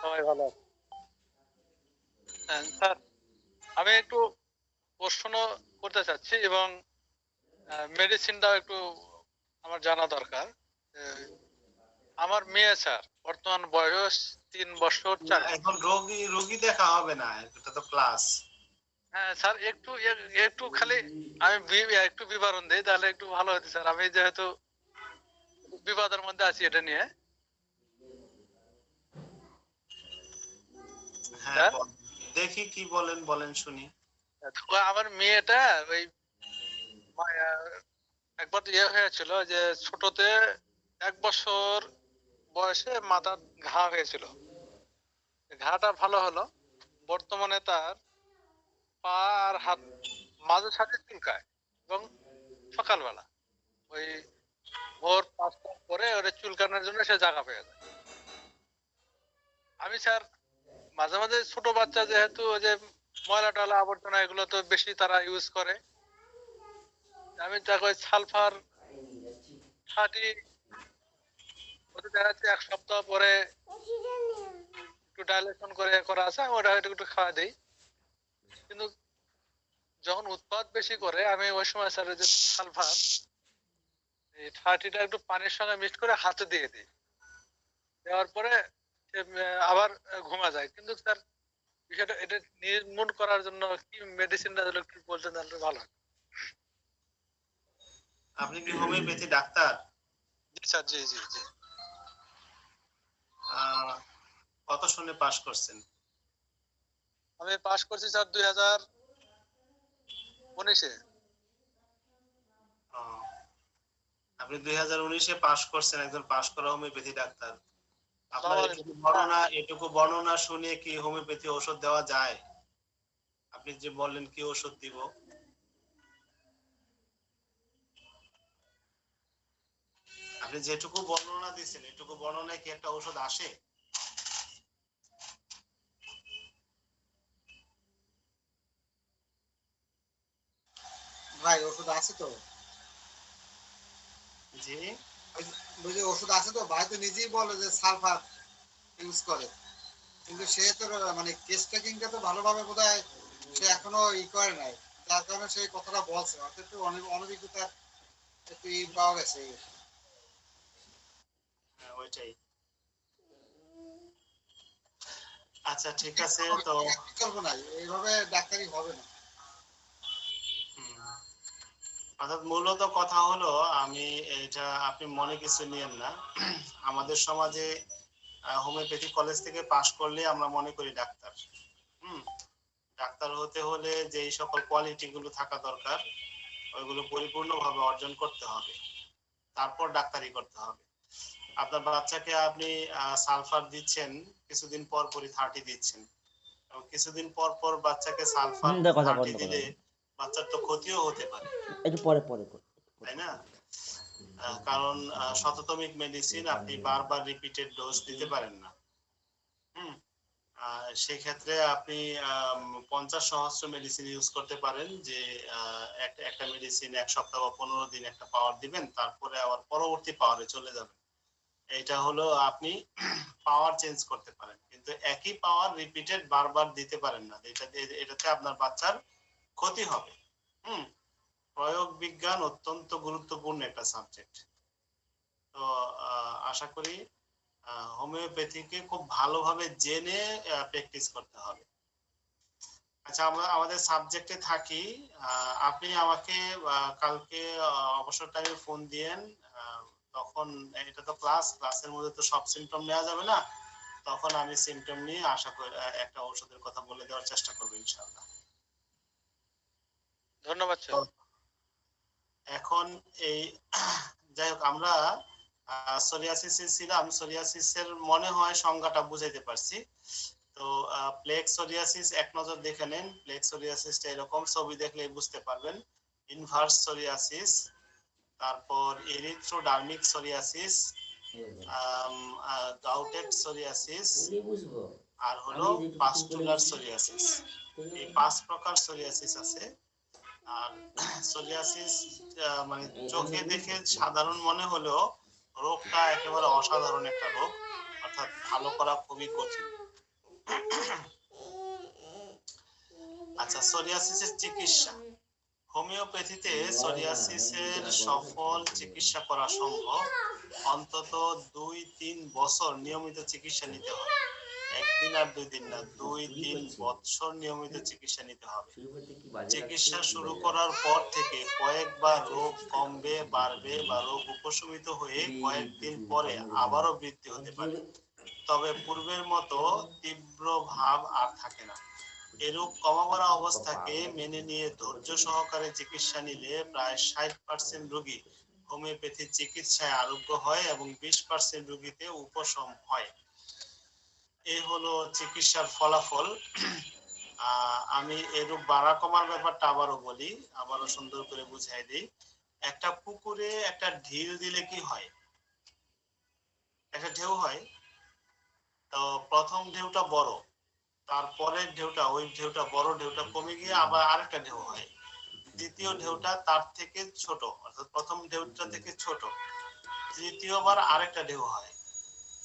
সবাই ভালো আছে? স্যার, আমি একটু প্রশ্ন করতে চাচ্ছি এবং মেডিসিনটাও একটু আমার জানা দরকার। আহ, আমার মেয়ে স্যার, বর্তমান বয়স 3 বছর না, 4 মাস। এখন রোগী রোগী দেখা হবে না, এটা তো ক্লাস। হ্যাঁ স্যার, একটু একটু খালি আমি একটু বিবরণ দিই তাহলে একটু ভালো হতো স্যার। আমি যেহেতু বিবাদের মধ্যে আছি এটা নিয়ে। হ্যাঁ, স্যার, দেখি কি বলেন, বলেন শুনি। তো আমার মেয়েটা ওই একবার হয়েছিল যে ছোটতে 1 বছর বয়সে মাথার ঘা হয়েছিল, ঘাটা ভালো হলো, বর্তমানে তার পা আর হাত মাঝে সাথে চুলকায়, এবং সকালবেলা ওই ভোর 5টার পরে ওরে চুলকানোর জন্য সে জায়গা পেয়ে যায়। আমি স্যার মাঝে মাঝে ছোট বাচ্চা যেহেতু ওই যে ময়লা টয়লা আবর্জনা এগুলো তো বেশি তারা ইউজ করে, আমি তাকে ওই সালফার 30 ওদের দেখা যাচ্ছে 1 সপ্তাহ পরে একটু ডাইলেশন করে করা আছে, আমি ওটা একটু খাওয়া দিই। কিন্তু যখন উৎপাদ বেশি করে আমি ওই সময় স্যার যে সালফার এই 30টা একটু পানির সঙ্গে মিক্স করে হাতে দিয়ে দিই, দেওয়ার পরে সে আবার ঘুমা যায়। কিন্তু স্যার বিষয়টা এটা নির্মূল করার জন্য কি মেডিসিনটা দিলে একটু বলতেন তাহলে ভালো হয়। আপনি কি হোমিওপ্যাথি ডাক্তার? জি স্যার, জি জি জি। কত সালে পাস করছেন? আমি পাস করছি স্যার 2019-এ। আপনি 2019-এ পাস করছেন, একজন পাস করা হোমিওপ্যাথি ডাক্তার। আপনার এটুকু বর্ণনা শুনে কি হোমিওপ্যাথি ওষুধ দেওয়া যায়? আপনি যে বললেন কি ওষুধ দিব, আপনি যেটুকু বর্ণনা দিচ্ছেন এটুকু বর্ণনায় কি একটা ওষুধ আসে? ভাই ওষুধ আছে তো? জি, বুঝি ওষুধ আছে তো? ভাই তো নিজেই বলে যে সালফার ইউজ করে, কিন্তু সে তো মানে কেস টেকিংটা তো ভালোভাবে বোধহয় সে এখনো করে নাই, যার কারণে সেই কথাটা বলছে। অর্থাৎ একটু অনভিজ্ঞতার একটু পাওয়া গেছে। ওইটাই। আচ্ছা ঠিক আছে, তো করবো না, এইভাবে ডাক্তারি হবে না। অর্থাৎ মূলত কথা হলো, আমি এটা আপনি মনে কিছু নিয়েন না, আমাদের সমাজে হোমিওপ্যাথি কলেজ থেকে পাশ করলে আমরা মনে করি ডাক্তার। ডাক্তার হতে হলে যেই সকল কোয়ালিটি গুলো থাকা দরকার ওইগুলো পরিপূর্ণভাবে অর্জন করতে হবে, তারপর ডাক্তারি করতে হবে। আপনার বাচ্চাকে আপনি সালফার দিচ্ছেন, কিছুদিন পর পরই 30 দিচ্ছেন, এবং কিছুদিন পর পর বাচ্চাকে সালফার 30 দিলে বাচ্চার তো ক্ষতিও হতে পারে, একটু পরে পরে তাই না? কারণ শততমিক মেডিসিন আপনি বারবার রিপিটেড ডোজ দিতে পারেন না। সেই ক্ষেত্রে আপনি 50 সহস্র মেডিসিন ইউজ করতে পারেন, যে একটা মেডিসিন 1 সপ্তাহ বা 15 দিন একটা পাওয়ার দিবেন, তারপরে আবার পরবর্তী পাওয়ারে চলে যাবেন। এটা হলো আপনি পাওয়ার চেঞ্জ করতে পারেন, কিন্তু একই পাওয়ার রিপিটেড বারবার দিতে পারেন না, এটাতে আপনার বাচ্চার ক্ষতি হবে। প্রয়োগ বিজ্ঞান অত্যন্ত গুরুত্বপূর্ণ একটা সাবজেক্ট। তো আশা করি হোমিওপ্যাথিকে খুব ভালোভাবে জেনে প্র্যাকটিস করতে হবে। আচ্ছা, আমরা আমাদের সাবজেক্টে থাকি। আপনি আমাকে কালকে অবসর টাইমে ফোন দিয়েন, তখন এটা তো ক্লাসের মধ্যে তো সব সিমটম নেওয়া যাবে না, তখন আমি সিমটম নিয়ে আশা করি একটা ওষুধের কথা বলে দেওয়ার চেষ্টা করবো ইনশাআল্লাহ। ধন্যবাদ স্যার। এখন এই যাই হোক, আমরা সোরিয়াসিসে ছিলাম, সোরিয়াসিসের মনে হয় সংজ্ঞাটা বুঝাইতে পারছি। তো প্লেক সোরিয়াসিস এক নজর দেখে নেন। প্লেক সোরিয়াসিসটা এরকম, ছবি দেখলে বুঝতে পারবেন। ইনভার্স সোরিয়াসিস, তারপর এরিথ্রোডার্মিক সোরিয়াসিস, গাউটেড সোরিয়াসিস, আর হলো পাস্টুলার সোরিয়াসিস। এই 5 প্রকার সোরিয়াসিস আছে। আর সোরিয়াসিস মানে চোখে দেখে সাধারণ মনে হলেও রোগটা একেবারে অসাধারণ একটা রোগ, অর্থাৎ ভালো করা খুবই কঠিন। আচ্ছা, সোরিয়াসিসের চিকিৎসা। হোমিওপ্যাথিতে সোরিয়াসিসের সফল চিকিৎসা করা সম্ভব। অন্তত 2-3 বছর নিয়মিত চিকিৎসা নিতে হবে। একদিন আর 2 দিন না, 2-3 বছর নিয়মিত চিকিৎসা নিতে হবে। চিকিৎসা শুরু করার পর থেকে কয়েকবার রোগ কমবে, বাড়বে, বা রোগ উপশমিত হয়ে কয়েকদিন পরে আবারও বৃদ্ধি হতে পারে, তবে পূর্বের মতো তীব্র ভাব আর থাকে না। এরূপ কমামরা অবস্থাকে মেনে নিয়ে ধৈর্য সহকারে চিকিৎসা নিলে প্রায় 60% রোগী হোমিওপ্যাথি চিকিৎসায় আরোগ্য হয় এবং 20% রোগীতে উপশম হয়। এই হলো চিকিৎসার ফলাফল। আমি এরূপ বাড়া কমার ব্যাপারটা আবারও সুন্দর করে বুঝাই দিই। একটা পুকুরে একটা ঢিল দিলে কি হয়? একটা ঢেউ হয়। তো প্রথম ঢেউটা বড়, তারপরের ঢেউটা, ওই ঢেউটা বড় ঢেউটা কমে গিয়ে আবার আরেকটা ঢেউ হয়। দ্বিতীয় ঢেউটা তার থেকে ছোট, অর্থাৎ প্রথম ঢেউটা থেকে ছোট। তৃতীয়বার আরেকটা ঢেউ হয়।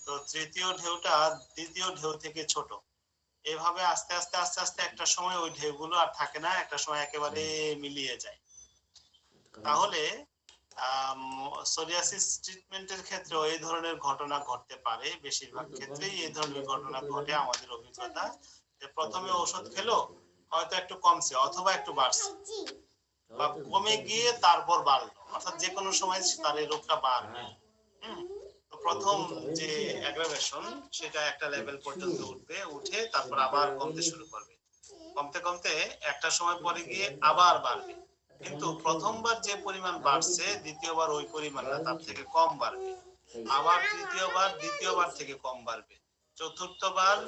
তো তৃতীয় ঢেউটা দ্বিতীয় ঢেউ থেকে ছোট। এভাবে আস্তে আস্তে আস্তে আস্তে একটা সময় ওই ঢেউগুলো আর থাকে না, একটা সময় একেবারে মিলিয়ে যায়। তাহলে সোরিয়াসিস ট্রিটমেন্টের ক্ষেত্রে এই ধরনের ঘটনা ঘটতে পারে। বেশিরভাগ ক্ষেত্রেই এই ধরনের ঘটনা ঘটে আমাদের অভিজ্ঞতা, যে প্রথমে ওষুধ খেলো, হয়তো একটু কমছে অথবা একটু বাড়ছে, বা কমে গিয়ে তারপর বাড়লো, অর্থাৎ যে কোনো সময় তার এই রোগটা বাড়বে। প্রথম যে অ্যাগ্রাভেশন সেটা একটা লেভেল পর্যন্ত উঠে তারপর আবার কমতে শুরু করবে, কমতে কমতে একটা সময় পরে গিয়ে আবার বাড়বে। কিন্তু প্রথমবার যে পরিমাণ বাড়ছে দ্বিতীয়বার ওই পরিমাণ না, তার থেকে কম বাড়বে। আবার দ্বিতীয়বার থেকে কম বাড়বে, চতুর্থবার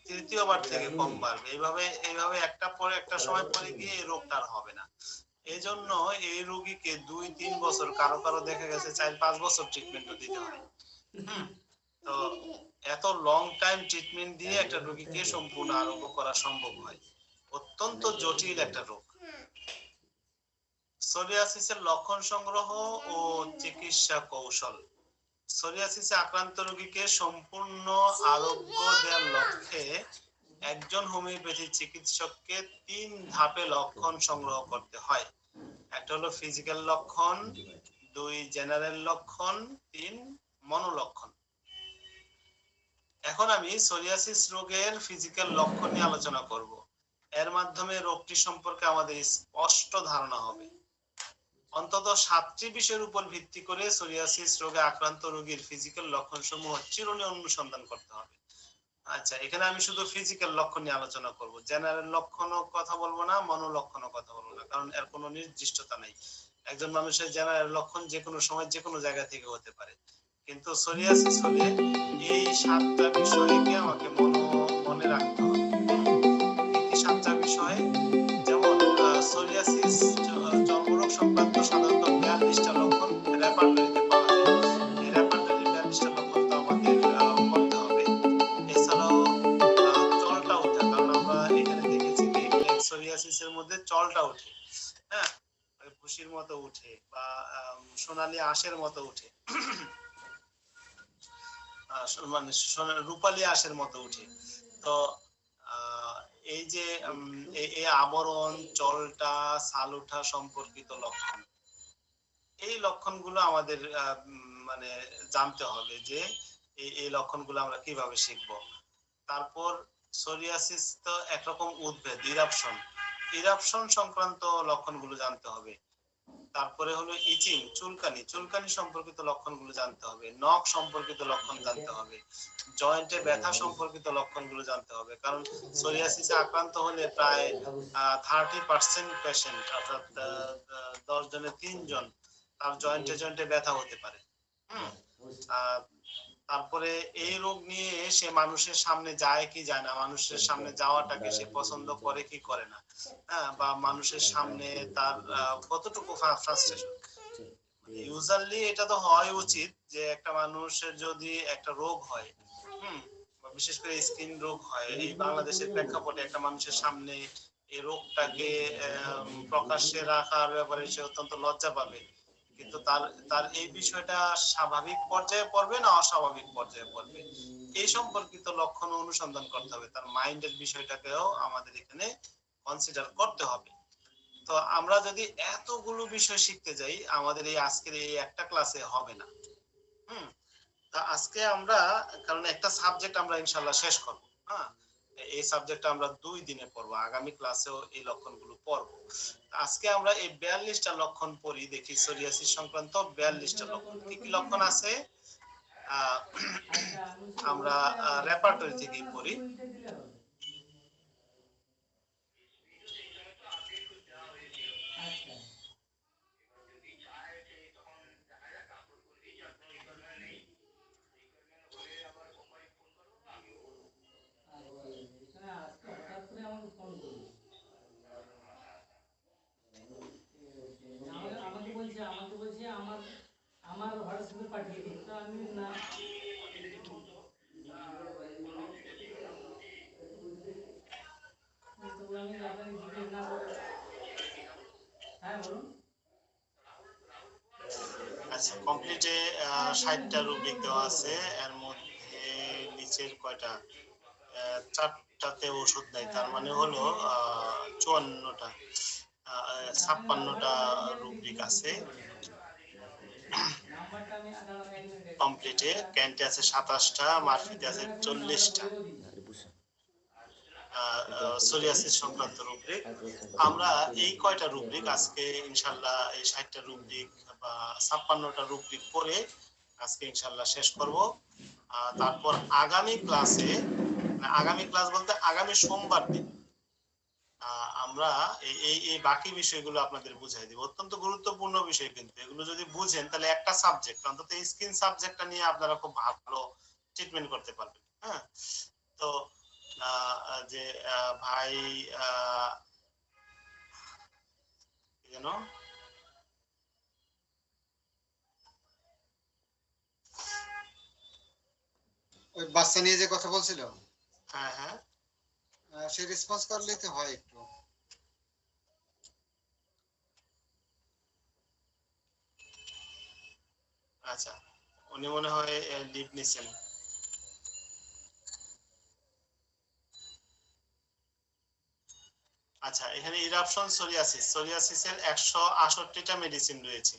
তৃতীয়বার থেকে কম বাড়বে। এইভাবে একটা পরে একটা সময় পরে গিয়ে এই রোগটা আর হবে না। এই জন্য এই রোগীকে 2-3 বছর, কারো কারো দেখা গেছে 4-5 বছর ট্রিটমেন্টও দিতে হয়। তো এত লং টাইম ট্রিটমেন্ট দিয়ে একটা রোগীকে সম্পূর্ণ আরোগ্য করা সম্ভব হয়। অত্যন্ত জটিল একটা রোগ। সোরিয়াসিসের লক্ষণ সংগ্রহ ও চিকিৎসা কৌশল। সোরিয়াসিসে আক্রান্ত রোগীকে সম্পূর্ণ আরোগ্য দেওয়ার লক্ষ্যে একজন হোমিওপ্যাথি চিকিৎসককে 3 ধাপে লক্ষণ সংগ্রহ করতে হয়। একটা হলো ফিজিক্যাল লক্ষণ, 2 জেনারেল লক্ষণ, 3 মনোলক্ষণ। এখন আমি সোরিয়াসিস রোগের ফিজিক্যাল লক্ষণ নিয়ে আলোচনা করব। এর মাধ্যমে রোগটি সম্পর্কে আমাদের স্পষ্ট ধারণা হবে। অন্তত 7টি বিষয়ের উপর ভিত্তি করে সোরিয়াসিস রোগে আক্রান্ত রোগীর ফিজিক্যাল লক্ষণসমূহ চিরুনি অনুসন্ধান করতে হবে। আচ্ছা, এখানে আমি শুধু ফিজিক্যাল লক্ষণ নিয়ে আলোচনা করব, জেনারেল লক্ষণও কথা বলবো না, মনোলক্ষণও কথা বলবো না, কারণ এর কোনো নির্দিষ্টতা নেই। একজন মানুষের জেনারেল লক্ষণ যে কোনো সময় যে কোনো জায়গা থেকে হতে পারে, কিন্তু সোরিয়াসিস হলে এই 7টা বিষয়কে আমাকে মনে রাখতে হবে। এই 7টা বিষয়, যেমন সোরিয়াসিস চর্মরোগ সংক্রান্ত সাধারণত 42টা লক্ষণ রেপার্টরিতে পাওয়া যায়। এই রেপার্টরি 42টা লক্ষণ তো আমাদের পড়তে হবে। এছাড়াও চলটা ওঠা, কারণ আমরা এখানে দেখেছি যে সোরিয়াসিসের মধ্যে চলটা ওঠে, হ্যাঁ, ভুসির মতো উঠে বা সোনালী আঁশের মতো উঠে, মানে রূপালী আঁশের মতো উঠে। তো এই যে এই আবরণ, চলটা, ছাল ওঠা সম্পর্কিত লক্ষণ, এই লক্ষণগুলো আমাদের মানে জানতে হবে যে এই লক্ষণগুলো আমরা কিভাবে শিখব। তারপর সোরিয়াসিস তো একরকম উদ্ভিদ, ইরাপশন সংক্রান্ত লক্ষণগুলো জানতে হবে। তারপরে হলো ইচিং, চুলকানি সম্পর্কিত লক্ষণগুলো জানতে হবে। নখ সম্পর্কিত লক্ষণ জানতে হবে। জয়েন্টে ব্যথা সম্পর্কিত লক্ষণগুলো জানতে হবে, কারণ সোরিয়াসিসে আক্রান্ত হলে প্রায় 30% পেশেন্ট, অর্থাৎ 10 জনে 3 জন তার জয়েন্টে ব্যথা হতে পারে। তারপরে এই রোগ নিয়ে সে মানুষের সামনে যায় কি যায় না, মানুষের সামনে যাওয়াটাকে সে পছন্দ করে কি করে না, হ্যাঁ, বা মানুষের সামনে তার কতটুকু ফ্রাস্ট্রেশন। ইউজুয়ালি এটা তো হয় উচিত যে একটা মানুষের যদি একটা রোগ হয়, বিশেষ করে স্কিন রোগ হয়, এই বাংলাদেশের প্রেক্ষাপটে একটা মানুষের সামনে এই রোগটাকে প্রকাশ্যে রাখার ব্যাপারে সে অত্যন্ত লজ্জা পাবে। কিন্তু তার এই বিষয়টা স্বাভাবিক পর্যায়ে পড়বে না অস্বাভাবিক পর্যায়ে পড়বে, এই সম্পর্কিত লক্ষণ অনুসন্ধান করতে হবে। তার মাইন্ডের বিষয়টাকেও আমাদের এখানে কনসিডার করতে হবে। তো আমরা যদি এতগুলো বিষয় শিখতে যাই, আমাদের এই আজকের এই একটা ক্লাসে হবে না। তা আজকে আমরা, কারণ একটা সাবজেক্ট আমরা ইনশাআল্লাহ শেষ করব, হ্যাঁ, এই সাবজেক্টটা আমরা 2 দিনে পড়বো, আগামী ক্লাসেও এই লক্ষণগুলো পড়বো। আজকে আমরা এই 42টা লক্ষণ পড়ি, দেখি সোরিয়াসিস সংক্রান্ত 42টা লক্ষণ কি কি লক্ষণ আছে। আমরা রেপার্টরি থেকে পড়ি। আচ্ছা, কমপ্লিটে 60টা রুব্রিক দেওয়া আছে, এর মধ্যে নিচের কয়টা, চারটাতে ওষুধ নাই, তার মানে হলো 54টা 56টা রুব্রিক আছে কমপ্লিটে। ক্যান্টে আছে 27টা, মার্ফিতে আছে 40টা সোরিয়াসিস সংক্রান্ত রুব্রিক। আমরা এই কয়টা রুব্রিক আজকে ইনশাল্লাহ, এই 60টা রুব্রিক বা 56টা রুব্রিক করে আজকে ইনশাল্লাহ শেষ করব। তারপর আগামী ক্লাসে, আগামী ক্লাস বলতে আগামী সোমবার দিন আমরা এই এই বাকি বিষয়গুলো আপনাদের বুঝাই দিব। অত্যন্ত গুরুত্বপূর্ণ বিষয়, কিন্তু এগুলো যদি বুঝেন তাহলে একটা সাবজেক্ট, অন্তত স্কিন সাবজেক্টটা নিয়ে আপনারা খুব ভালো ট্রিটমেন্ট করতে পারবেন। হ্যাঁ, তো যে ভাই যেন ওই বাচ্চা নিয়ে যে কথা বলছিল, হ্যাঁ হ্যাঁ, সে রেসপন্স করলেই তো হয় একটু। আচ্ছা, উনি মনে হয় লিভ নিছেন। আচ্ছা, এখানে ইরাপশন সোরিয়াসিস, সোরিয়াসিসের 168টা মেডিসিন রয়েছে।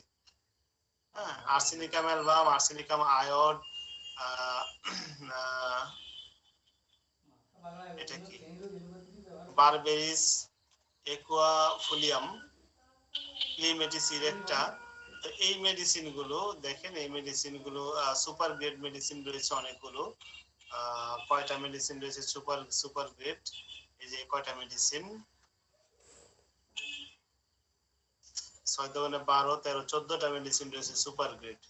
হ্যাঁ, আর্সেনিকাম অ্যালবাম, আর্সেনিকাম আয়োড, এটা কি, বারবেরিস, একুয়াফুলিয়াম, ক্লিমেটিসিরেক্টা। তো এই মেডিসিন গুলো দেখেন, এই মেডিসিন গুলো সুপার গ্রেড মেডিসিন রয়েছে অনেকগুলো। কয়টা মেডিসিন রয়েছে সুপার সুপার গ্রেড, এই যে কয়টা মেডিসিন, 6 দোকানে 12, 13, 14টা মেডিসিন রয়েছে সুপার গ্রেড।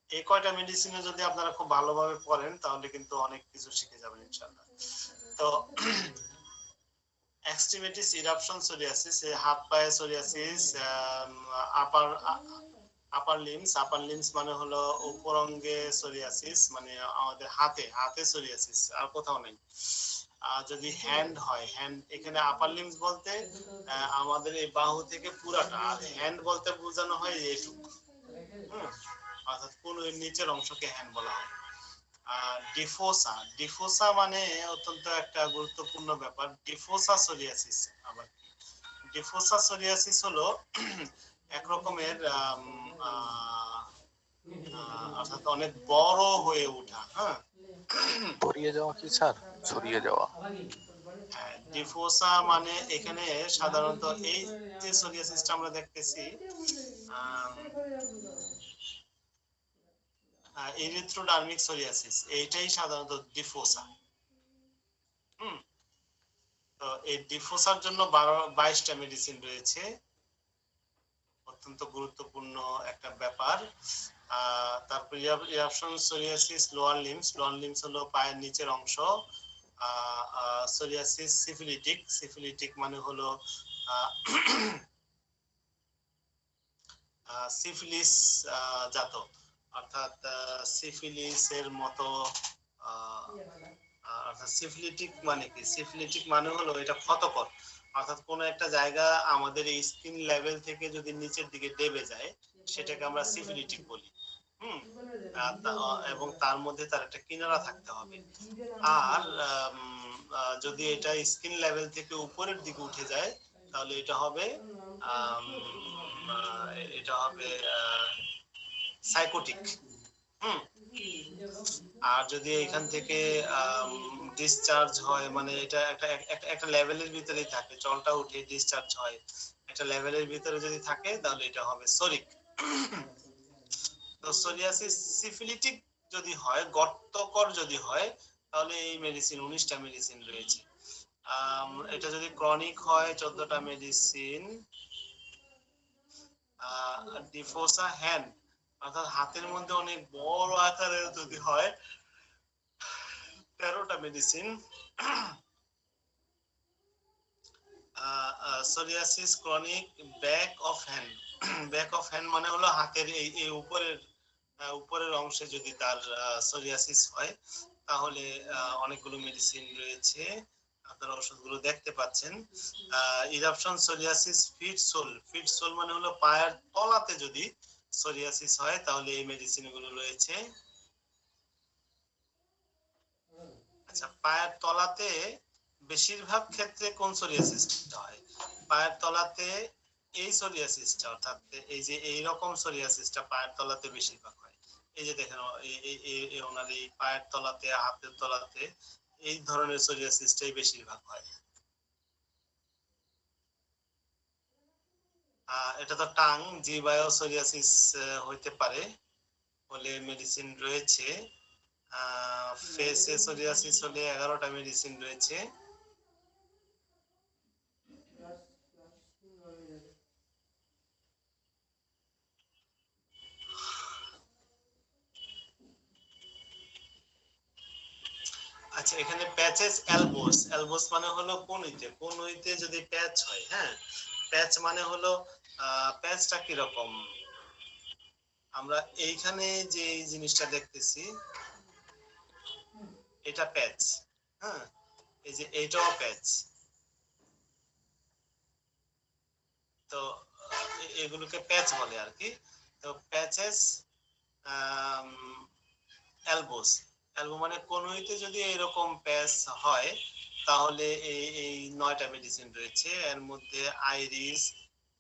এই কয়টা মেডিসিনে যদি আপনারা খুব ভালোভাবে পড়েন তাহলে কিন্তু অনেক কিছু শিখে যাবেন ইনশাআল্লাহ। তো এক্সট্রিমিটিস ইরাপশন সোরিয়াসিস, হাত পায়ে সোরিয়াসিস, আপার আপার লিমস মানে হলো উপর অঙ্গে সোরিয়াসিস, মানে আমাদের হাতে হাতে সোরিয়াসিস, আর কোথাও নেই। যদি হ্যান্ড হয়, হ্যান্ড, এখানে আপার লিমস বলতে আমাদের এই বাহু থেকে পুরাটা, আর হ্যান্ড বলতে বোঝানো হয় এইটুকু, অর্থাৎ কোন নিচের অংশকে হ্যান্ড বলা হয়। ডিফোসা, ডিফোসা মানে অত্যন্ত একটা গুরুত্বপূর্ণ ব্যাপার, ডিফোসা সোরিয়াসিস। আবার ডিফোসা সোরিয়াসিস হলো এক রকমের অর্থাৎ অনেক বড় হয়ে ওঠা। হ্যাঁ, ছড়িয়ে যাওয়া কি স্যার? ছড়িয়ে যাওয়া। ডিফোসা মানে এখানে সাধারণত এই যে সোরিয়াসিসটা আমরা দেখতেছি, এরিথ্রোডার্মিক সোরিয়াসিস, এইটাই সাধারণত ডিফোসা। তো এই ডিফোসার জন্য 22টা মেডিসিন রয়েছে, অত্যন্ত গুরুত্বপূর্ণ একটা ব্যাপার। তারপর eruption psoriasis lower limbs, lower limbs হলো পায়ের নিচের অংশ। সোরিয়াসিস সিফিলিটিক, সিফিলিটিক মানে হলো সিফিলিস জাত, অর্থাৎ সিফিলিসের মতো। অর্থাৎ সিফিলিটিক মানে কি, সিফিলিটিক মানে হলো এটা ক্ষতকর, অর্থাৎ কোন একটা জায়গা আমাদের এই স্কিন লেভেল থেকে যদি নিচের দিকে দেবে যায় সেটাকে আমরা সিফিলিটিক বলি। এবং তার মধ্যে তার একটা কিনারা থাকতে হবে। আর যদি এটা স্কিন লেভেল থেকে উপরের দিকে উঠে যায় তাহলে এটা হবে সাইকোটিক। আর যদি এখান থেকে ডিসচার্জ হয়, মানে এটা একটা লেভেলের ভিতরেই থাকে, জলটা উঠে ডিসচার্জ হয়, একটা লেভেলের ভিতরে যদি থাকে তাহলে এটা হবে সোরিক। তো সোরিয়াসিস সিফিলিটিক যদি হয়, গর্তকর যদি হয়, তাহলে এই মেডিসিন 19টা মেডিসিন রয়েছে। এটা যদি ক্রনিক হয় 14টা মেডিসিন। ডিফোসা হ্যান্ড, অর্থাৎ হাতের মধ্যে অনেক বড় আকারের যদি হয় 13টা medicine. Psoriasis chronic back of hand. Back of hand মানে হলো হাতের এই এই উপরের অংশে যদি তার সোরিয়াসিস হয়, তাহলে অনেকগুলো মেডিসিন রয়েছে, আপনারা ওষুধগুলো দেখতে পাচ্ছেন। Eruption psoriasis feet sole. Feet sole মানে হলো পায়ের তলাতে যদি সোরিয়াসিস হয়, তাহলে এই মেডিসিনগুলো রয়েছে। আচ্ছা, পায়ের তলাতে বেশিরভাগ ক্ষেত্রে কোন সোরিয়াসিসটা হয়? পায়ের তলাতে এই সোরিয়াসিসটা, অর্থাৎ এই যে এই রকম সোরিয়াসিসটা পায়ের তলাতে বেশিরভাগ হয়। এই যে দেখেন, এই ওনার এই পায়ের তলাতে, হাতের তলাতে এই ধরনের সোরিয়াসিসটাই বেশিরভাগ হয়। এটা তো টাং, জিবায়ো সোরিয়াসিস হইতে পারে বলে মেডিসিন রয়েছে। ফেসে সোরিয়াসিস হলে 11টা মেডিসিন রয়েছে। আচ্ছা, এখানে প্যাচেস এলবোস। এলবোস মানে হলো কনুইতে যদি প্যাচ হয়, হ্যাঁ, প্যাচ মানে হলো প্যাচটা কি রকম? আমরা এইখানে যে এই জিনিসটা দেখতেছি, এটা প্যাচ, হ্যাঁ, এই যে এইটাও প্যাচ। তো এগুলোকে প্যাচ বলে আর কি। তো প্যাচেস এলবোস, এলবো মানে কনুইতে যদি এরকম প্যাচ হয়, তাহলে এই 9টা মেডিসিন রয়েছে। এর মধ্যে আইরিস,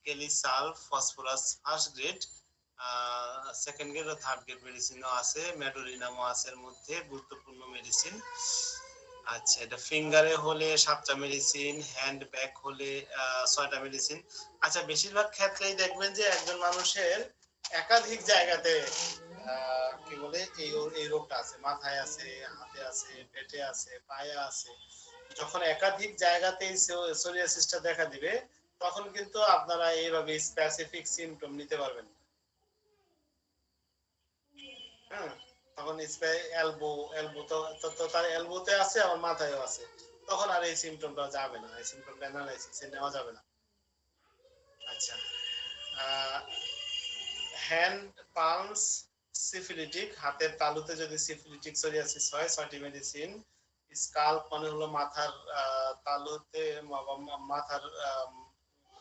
কেলিসাল, phosphorus first grade, second grade ও থার্ড গ্রেড মেডিসিনও আছে। মেডোরিনামও আছে এর মধ্যে, গুরুত্বপূর্ণ মেডিসিন। আচ্ছা, এটা ফিঙ্গারে হলে 7টা মেডিসিন, হ্যান্ড ব্যাক হলে 6টা মেডিসিন। আচ্ছা, বেশিরভাগ ক্ষেত্রেই দেখবেন যে একজন মানুষের একাধিক জায়গাতে কি বলে এই রোগটা আছে, মাথায় আছে, হাতে আছে, পেটে আছে, পায়ে আছে। যখন একাধিক জায়গাতে সোরিয়াসিসটা দেখা দিবে, তখন কিন্তু আপনারা এইভাবে স্পেসিফিক সিমটম নিতে পারবেন। হ্যাঁ, তখন এলবো, তো তার এলবোতে আছে, আবার মাথায়ও আছে, তখন আর এই সিমটমটা যাবে না, এই সিমটমটা অ্যানালাইসিসে নেওয়া যাবে না। আচ্ছা, হ্যান্ড পালস সিফিলিটিক, হাতের তালুতে যদি সিফিলিটিক সোরিয়াসিস হয়, 6টি মেডিসিন। স্কাল্প মানে হলো মাথার তালুতে, মাথার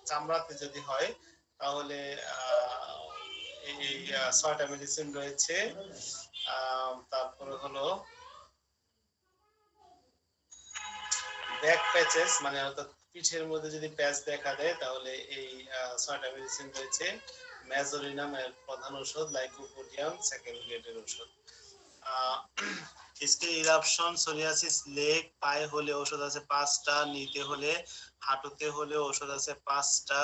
চামড়াতে যদি হয়, তাহলে এই 6টা মেডিসিন রয়েছে। তারপরে হলো ব্যাক প্যাচেস, মানে অর্থাৎ পিঠের মধ্যে যদি প্যাচ দেখা দেয়, তাহলে এই 6টা মেডিসিন রয়েছে। মেজোরিনাম এর প্রধান ঔষধ, লাইকোপোডিয়াম সেকেন্ড গ্রেডের ঔষধ। স্কিন ইরাপশন সোরিয়াসিস লেগ, পায়ে হলে ঔষধ আছে 5টা, নিতে হলে, হাঁটুতে হলে ঔষধ আছে 5টা।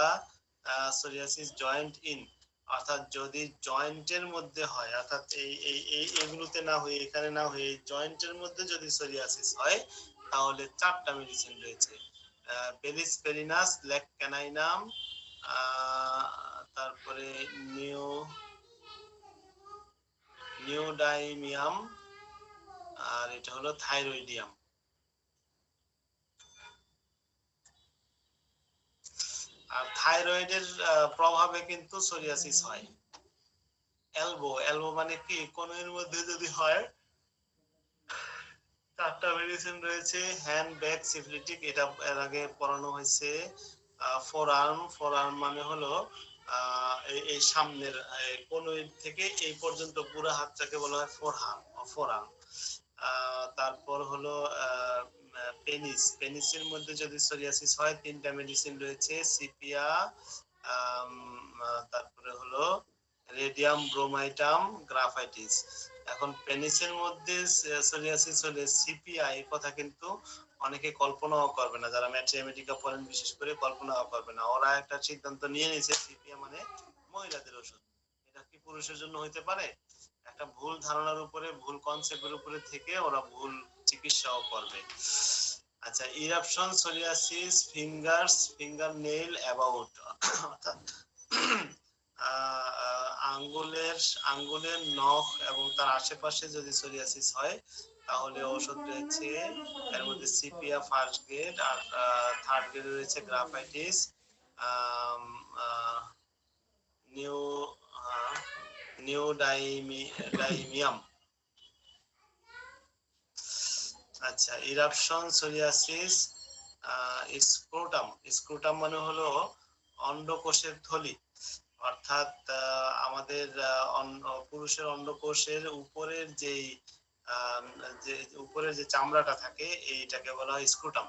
সোরিয়াসিস জয়েন্ট ইন, অর্থাৎ যদি জয়েন্টের মধ্যে হয়, অর্থাৎ এইগুলোতে না হয়ে, এখানে না হয়ে জয়েন্টের মধ্যে যদি সোরিয়াসিস হয়, তাহলে 4টা মেডিসিন রয়েছে। বেলিস পেরিনাস, লেক ক্যানাইনাম, তারপরে নিউডাইমিয়াম, আর এটা হলো থাইরয়েডিয়াম। আর থাইরয়েডের প্রভাবে কিন্তু সোরিয়াসিস হয়। এলবো মানে কি, কনুইয়ের মধ্যে যদি হয়, 4টা মেডিসিন রয়েছে। হ্যান্ড ব্যাক সিফিলিটিক, এটা এর আগে পড়ানো হয়েছে। ফোরআর্ম মানে হলো এই সামনের কনুই থেকে এই পর্যন্ত পুরো হাতটাকে বলা হয় ফোরআর্ম। তারপর হলো পেনিসের মধ্যে যদি সোরিয়াসিস হয়, 3টা মেডিসিন রয়েছে। সিপিয়া, তারপরে হলো রেডিয়াম ব্রোমাইটাম, গ্রাফাইটিস। এখন পেনিসের মধ্যে সোরিয়াসিস হলে সিপিয়া, এই কথা কিন্তু অনেকে কল্পনাও করবে না, যারা ম্যাথমেটিকা পড়েন বিশেষ করে কল্পনাও করবে না। ওরা একটা সিদ্ধান্ত নিয়ে নিয়েছে সিপিয়া মানে মহিলাদের ওষুধ। এটা কি পুরুষের জন্য হইতে পারে? একটা ভুল ধারণার উপরে, ভুল কনসেপ্টের উপরে থেকে ওরা ভুল চিকিৎসাও করবে। আচ্ছা, eruption psoriasis finger nail about, অর্থাৎ আঙ্গুলের নখ এবং তার আশেপাশে যদি সোরিয়াসিস হয় তাহলে ওষুধ রয়েছে এর মধ্যে সিপিয়া ফার্স্ট গ্রেড আর থার্ড গ্রেড রয়েছে গ্রাফাইটিস, নিউ ডাইমিয়াম। আচ্ছা, ইরাপশন সোরিয়াসিস স্ক্রোটাম মানে হলো অন্ডকোষের থলি, অর্থাৎ আমাদের পুরুষের অন্ডকোষের উপরের যে উপরের যে চামড়াটা থাকে এইটাকে বলা হয় স্ক্রুটাম।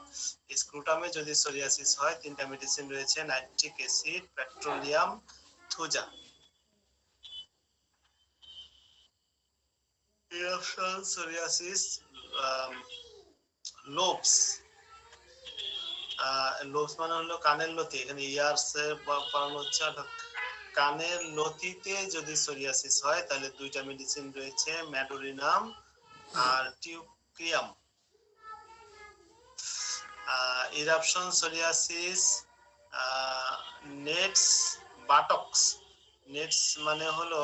স্ক্রুটামে যদি সোরিয়াসিস হয় 3টা মেডিসিন রয়েছে, nitric acid, petroleum, thuja. Eruption psoriasis lobes মানে হলো কানের লতি, এখানে ইয়ার্স এর পড়ানো হচ্ছে, অর্থাৎ কানের লতিতে যদি সোরিয়াসিস হয় তাহলে 2টা মেডিসিন রয়েছে, ম্যাডোরিনাম আর টিউক্রিয়াম। ইরাপশন সোরিয়াসিস নেটস বাটক্স, নেটস মানে হলো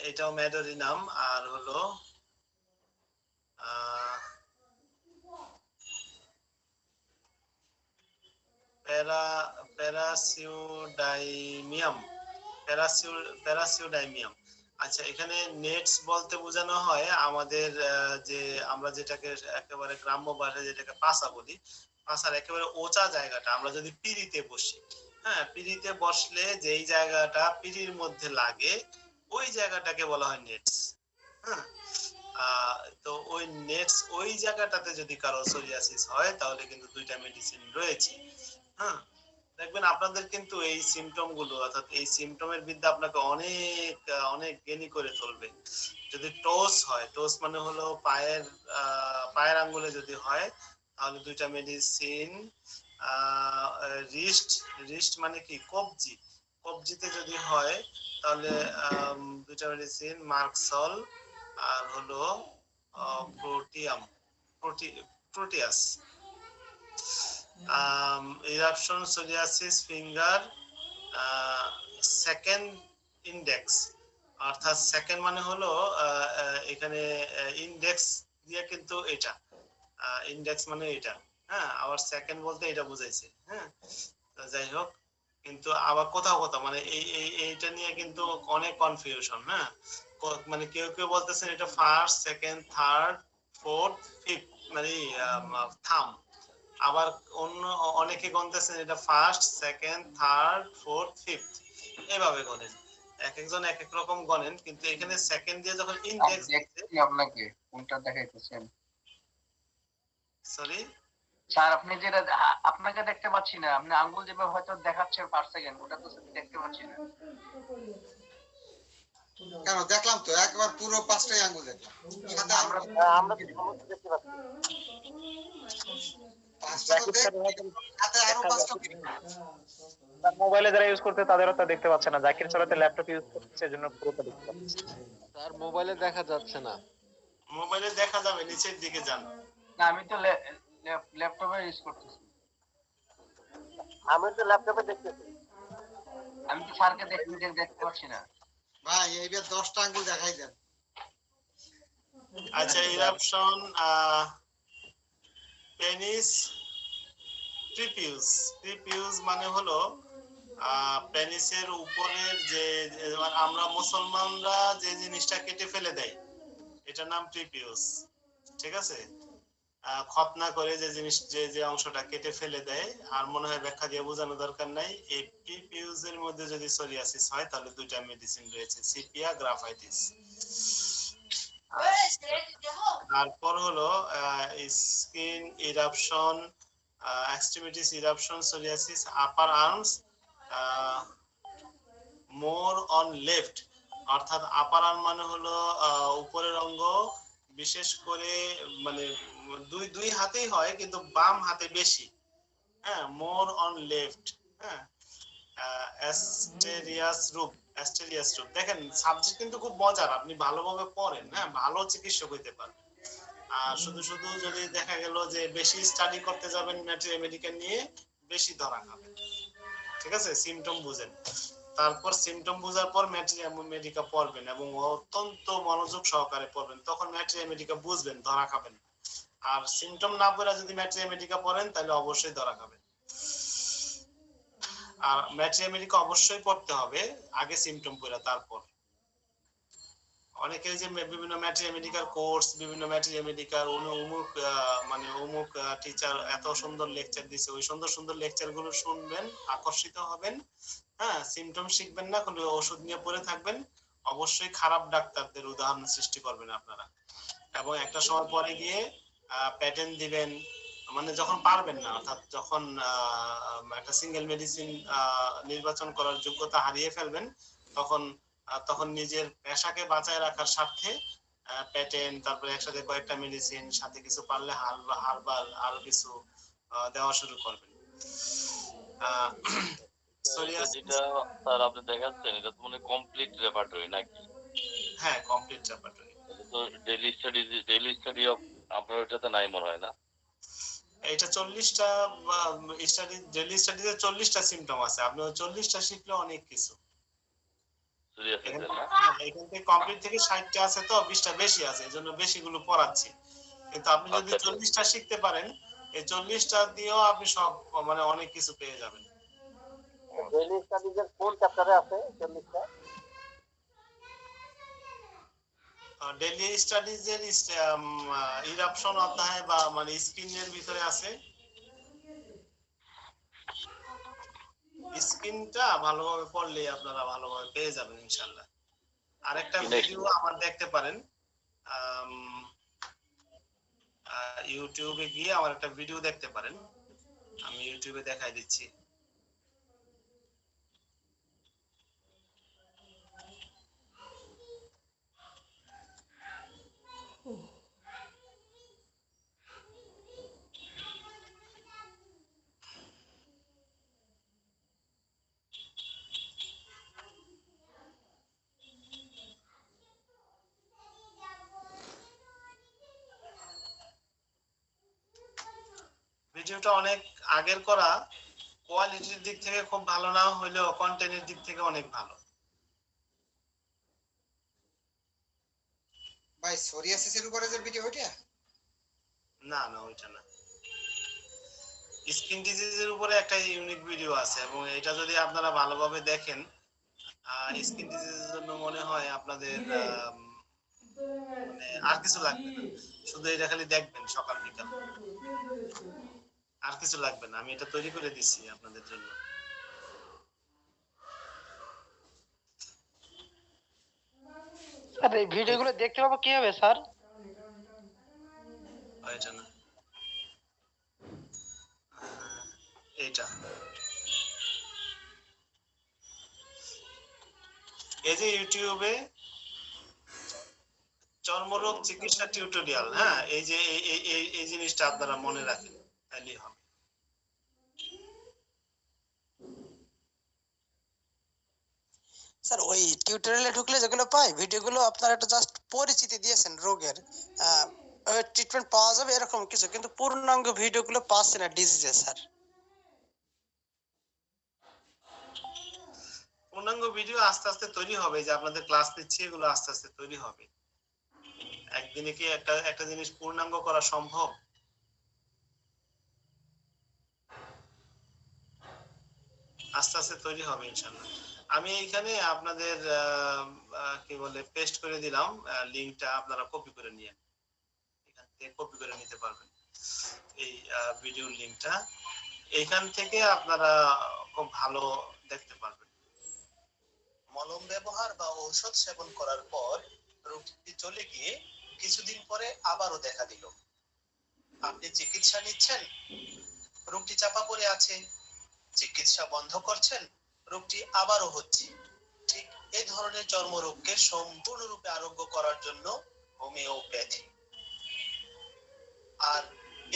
এটাও ম্যাডোরিনাম আর হলো প্যারাসিউডাইমিয়াম। আচ্ছা, এখানে নেটস বলতে বোঝানো হয় আমাদের যে আমরা যেটাকে একেবারে গ্রাম্য ভাষায় যেটাকে পাসা বলি, পাসার একেবারে ওচা জায়গাটা, আমরা যদি পিঁড়িতে বসি, হ্যাঁ, পিঁড়িতে বসলে যেই জায়গাটা পিঁড়ির মধ্যে লাগে ওই জায়গাটাকে বলা হয় নেটস। হ্যাঁ, তো ওই নেটস ওই জায়গাটাতে যদি কারো সোরিয়াসিস হয় তাহলে কিন্তু 2টা মেডিসিন রয়েছে। হ্যাঁ, দেখবেন আপনাদের কিন্তু এই সিমটম গুলো, অর্থাৎ এই সিমটমের বিদ্যা আপনাকে অনেক অনেক জ্ঞানী করে তুলবে। যদি টোস হয়, টোস মানে হলো পায়ের আঙ্গুলে যদি হয় তাহলে 2টা মেডিসিন, রিস্ট মানে কি কবজি, কবজিতে যদি হয় তাহলে 2টা মেডিসিন, মার্কসল আর হলো Proteus. Eruption psoriasis finger second index, অর্থাৎ সেকেন্ড মানে হলো এখানে ইন্ডেক্স দিয়ে কিন্তু এটা ইন্ডেক্স মানে এটা, হ্যাঁ, আবার সেকেন্ড বলতে এটা বুঝাইছে। হ্যাঁ, যাই হোক, কিন্তু আবার কোথাও কোথাও মানে এইটা নিয়ে কিন্তু অনেক কনফিউশন। হ্যাঁ, মানে কেউ কেউ বলতেছেন এটা first, second, third, fourth, fifth মানে থাম, আবার অন্য অনেকে গণতেছেন এটা first, second, third, fourth, fifth, এভাবে গণেন, এক একজন এক এক রকম গণেন, কিন্তু এখানে সেকেন্ড দিয়ে যখন ইন্ডেক্স দেখছি আপনাকে কোনটা দেখাইতেছেন। সরি স্যার, আপনি যেটা আপনাকে দেখতে পাচ্ছি না, আপনি আঙ্গুল যেভাবে হয়তো দেখাচ্ছেন পার সেকেন্ড, ওটা তো দেখতে পাচ্ছি না। কেন দেখলাম তো, একবার পুরো 5টাই আঙ্গুল দেখলাম, সাদা আমরা তো সমস্ত দেখতে পাচ্ছি। 5টা তো সাথে আরো 5টা। মোবাইলে যারা ইউজ করতে তাদেরও তা দেখতে পাচ্ছে না, জাকির চালাতে ল্যাপটপ ইউজ করছে এজন্য পুরোটা দেখতে পাচ্ছে। স্যার মোবাইলে দেখা যাচ্ছে না। মোবাইলে দেখা যাবে, নিচের দিকে যান। না, আমি তো ল্যাপটপে ইউজ করতেছি। আমি তো ল্যাপটপে দেখতেছি। আমি তো স্যারকে দেখতে পাচ্ছি না। ভাই এইবার 10টা আঙ্গুল দেখাই দেন। আচ্ছা, ইরাপশন পেনিস প্রিপিউস মানে হলো পেনিসের উপরের যে আমরা মুসলমানরা যে জিনিসটা কেটে ফেলে দেয় এটার নাম প্রিপিউস। ঠিক আছে, খতনা করে যে জিনিস যে অংশটা কেটে ফেলে দেয়, আর মনে হয় ব্যাখ্যা দিয়ে বোঝানো দরকার নাই। এই প্রিপিউস এর মধ্যে যদি সোরিয়াসিস হয় তাহলে 2টা মেডিসিন রয়েছে, সিপিয়া, গ্রাফাইটিস। তারপর হলো skin eruption, extremities eruption psoriasis, upper arms, more on left, অর্থাৎ আপার আর্ম মানে হলো উপরের অঙ্গ, বিশেষ করে মানে দুই হাতেই হয় কিন্তু বাম হাতে বেশি। হ্যাঁ, মোর অন লেফট। হ্যাঁ, অ্যাস্টেরিয়াস রূপ দেখেন সাবজেক্ট কিন্তু খুব মজার, আপনি ভালোভাবে পড়েন, হ্যাঁ, ভালো চিকিৎসক হইতে পারেন। আর শুধু শুধু যদি দেখা গেল যে বেশি স্টাডি করতে যাবেন মেডিকেল নিয়ে, বেশি ধরা খাবেন। ঠিক আছে, সিমটম বুঝেন। তারপর সিমটম বোঝার পর ম্যাট্রিয়া মেডিকা পড়বেন এবং অত্যন্ত মনোযোগ সহকারে পড়বেন, তখন ম্যাট্রিয়া মেডিকা বুঝবেন, ধরা খাবেন। আর সিমটম না পড়ে যদি ম্যাট্রিয়া মেডিকা পড়েন তাহলে অবশ্যই ধরা খাবেন। আর ম্যাট্রিয়া মেডিকা অবশ্যই পড়তে হবে আগে সিমটম পড়ে তারপর। অনেকে যে বিভিন্ন ম্যাট্রিয়া মেডিকাল কোর্স, বিভিন্ন ম্যাট্রিয়া মেডিকাল অমুক মানে অমুক টিচার এত সুন্দর লেকচার দিছে, ওই সুন্দর সুন্দর লেকচার গুলো শুনবেন, আকর্ষিত হবেন, হ্যাঁ, সিমটম শিখবেন না, কোনো ওষুধ নিয়ে পড়ে থাকবেন, অবশ্যই খারাপ ডাক্তারদের উদাহরণ সৃষ্টি করবেন আপনারা। এবং একটা সময় পরে গিয়ে প্যাটার্ন দিবেন, মানে যখন পারবেন না, অর্থাৎ যখন একটা সিঙ্গেল মেডিসিন নির্বাচন করার যোগ্যতা হারিয়ে ফেলবেন, তখন তখন নিজের পেশাকে বাঁচায় রাখার স্বার্থে প্যাটেন্ট, তারপরে একসাথে কয়েকটা মেডিসিন, সাথে কিছু পারলে হার্বাল আরো কিছু দেওয়া শুরু করবেন। যেটা স্যার আপনি দেখাচ্ছেন এটা তো মানে কমপ্লিট রেপার্টরি নাকি? হ্যাঁ, কমপ্লিট রেপার্টরি। এটা তো ডেইলি স্টাডি আপনার ওটাতে নাই মনে হয় না? এটা 40টা স্টাডি, ডেইলি স্টাডিতে 40টা সিমটম আছে, আপনি 40টা শিখলে অনেক কিছু। এখান থেকে কমপ্লিট থেকে 60টা আছে, তো 20টা বেশি আছে, এই জন্য বেশিগুলো পড়াচ্ছি। কিন্তু আপনি যদি 40টা শিখতে পারেন, এই 40টা দিয়েও আপনি সব মানে অনেক কিছু পেয়ে যাবেন। ডেইলি স্টাডিজের কোন চ্যাপ্টারে আছে 40টা? ডেইলি স্টাডিজের ইরাপশন অধ্যায় বা মানে স্কিনের ভিতরে আছে। স্কিনটা ভালোভাবে পড়লে আপনারা ভালোভাবে পেয়ে যাবেন ইনশাআল্লাহ। আরেকটা ভিডিও আমার দেখতে পারেন, ইউটিউবে গিয়ে আমার একটা ভিডিও দেখতে পারেন, আমি ইউটিউবে দেখাই দিচ্ছি। ভিডিওটা অনেক আগের করা, কোয়ালিটির দিক থেকে খুব ভালো না হইলেও কন্টেন্টের দিক থেকে অনেক ভালো। ভাই সোরিয়াসিসের উপরে যে ভিডিও ওইটা? না না, ওইটা না। স্কিন ডিজিজের উপরে একটা ইউনিক ভিডিও আছে, এবং এটা যদি আপনারা ভালোভাবে দেখেন, স্কিন ডিজিজের জন্য মনে হয় আপনাদের মানে আর কিছু লাগবে না, শুধু এটা খালি দেখবেন সকাল বিকাল, আর কিছু লাগবে না। আমি এটা তৈরি করে দিচ্ছি আপনাদের জন্য। স্যার এই ভিডিওগুলো দেখতে পাবো কিভাবে স্যার? এটা না, এইটা, এই যে ইউটিউবে চর্মরোগ চিকিৎসা টিউটোরিয়াল, হ্যাঁ, এই যে এই জিনিসটা আপনারা মনে রাখেন, তাহলেই হবে। স্যার ওই টিউটোরিয়ালে ঢুকলে যেগুলো পাই ভিডিওগুলো আপনারা একটা জাস্ট পরিচিতি দিয়েছেন রোগের, ট্রিটমেন্ট পাওয়া যাবে এরকম কিছু, কিন্তু পূর্ণাঙ্গ ভিডিওগুলো পাচ্ছে না ডিজিজে স্যার। পূর্ণাঙ্গ ভিডিও আস্তে আস্তে তৈরি হবে, যে আপনাদের ক্লাস নিচ্ছি এগুলো আস্তে আস্তে তৈরি হবে। একদিনে কি একটা জিনিস পূর্ণাঙ্গ করা সম্ভব? আস্তে আস্তে তৈরি হবে ইনশাআল্লাহ। আমি এইখানে আপনাদের কি বলে পেস্ট করে দিলাম লিংকটা, আপনারা কপি করে নিয়ে এখান থেকে কপি করে নিতে পারবেন এই ভিডিওর লিংকটা। এইখান থেকে আপনারা খুব ভালো দেখতে পারবেন। মলম ব্যবহার বা ঔষধ সেবন করার পর রোগটি চলে গিয়ে কিছুদিন পরে আবারও দেখা দিল। আপনি চিকিৎসা নিচ্ছেন, রোগটি চাপা পড়ে আছে, চিকিৎসা বন্ধ করছেন, রোগটি আবারও হচ্ছে। ঠিক এই ধরনের চর্মরোগকে সম্পূর্ণরূপে আরোগ্য করার জন্য হোমিওপ্যাথি। আর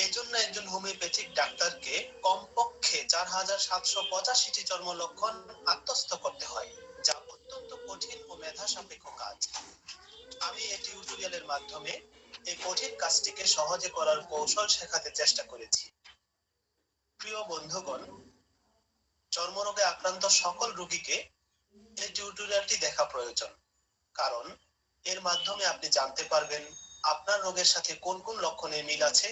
এজন্য একজন হোমিওপ্যাথিক ডাক্তারকে কমপক্ষে 4785টি চর্ম লক্ষণ আত্মস্থ করতে হয়, যা অত্যন্ত কঠিন ও মেধা সাপেক্ষ কাজ। আমি এই টিউটোরিয়ালের মাধ্যমে এই কঠিন কাজটিকে সহজে করার কৌশল শেখাতে চেষ্টা করেছি। প্রিয় বন্ধুগণ, চর্মরোগে আক্রান্ত সকল রোগীকে এই টিউটোরিয়ালটি দেখা প্রয়োজন, কারণ এর মাধ্যমে আপনি জানতে পারবেন আপনার রোগের সাথে কোন কোন লক্ষণের মিল আছে,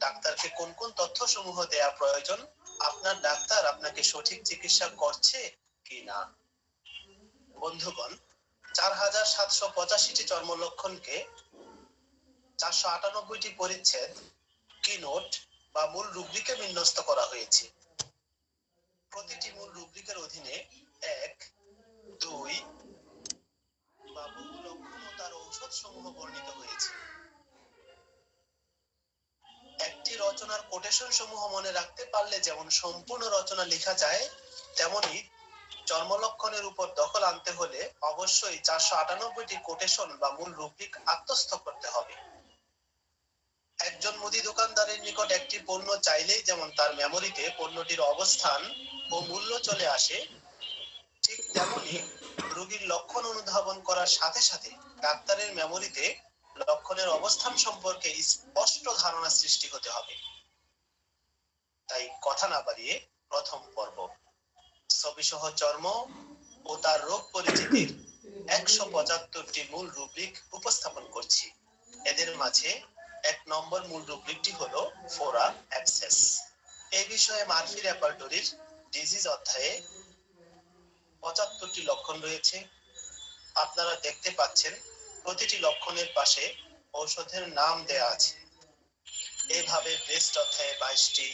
ডাক্তারকে কোন কোন তথ্যসমূহ দেয়া প্রয়োজন, আপনার ডাক্তার আপনাকে সঠিক চিকিৎসা করছে কিনা। বন্ধুগণ, 4785টি চর্ম লক্ষণকে 498টি পরিচ্ছেদ কি নোট বা মূল রুব্রিকে বিন্যস্ত করা হয়েছে। প্রতিটি মূল রুব্রিকের অধীনে 1, 2 বা বহু লক্ষণ ও তার ঔষধ সমূহ বর্ণিত হয়েছে। একটি রচনার কোটেশন সমূহ মনে রাখতে পারলে যেমন সম্পূর্ণ রচনা লেখা যায়, তেমনি চর্মলক্ষণের উপর দখল আনতে হলে অবশ্যই 498টি কোটেশন বা মূল রুব্রিক আত্মস্থ করতে হবে। একজন মুদি দোকানদারের নিকট একটি পণ্য চাইলেই যেমন তার মেমোরিতে পণ্যটির অবস্থান ও মূল্য চলে আসে, ঠিক তেমনি রোগীর লক্ষণ অনুধাবন করার সাথে সাথে ডাক্তারের মেমোরিতে লক্ষণের অবস্থান সম্পর্কে স্পষ্ট ধারণা সৃষ্টি হতে হবে। তাই কথা না বাড়িয়ে প্রথম পর্ব ছবিসহ চর্ম ও তার রোগ পরিচিতির 175টি মূল রুব্রিক উপস্থাপন করছি। এদের মাঝে 1 নম্বর মূল রুব্রিকটি হলো ফোরা অ্যাবসেস। এই বিষয়ে মার্ফি রেপার্টরির ডিজিজ অধ্যায়ে 75টি লক্ষণ রয়েছে। আপনারা দেখতে পাচ্ছেন প্রতিটি লক্ষণের পাশে ঔষধের নাম দেয়া আছে। এভাবে ব্রেস্ট অধ্যায়ে 22টি,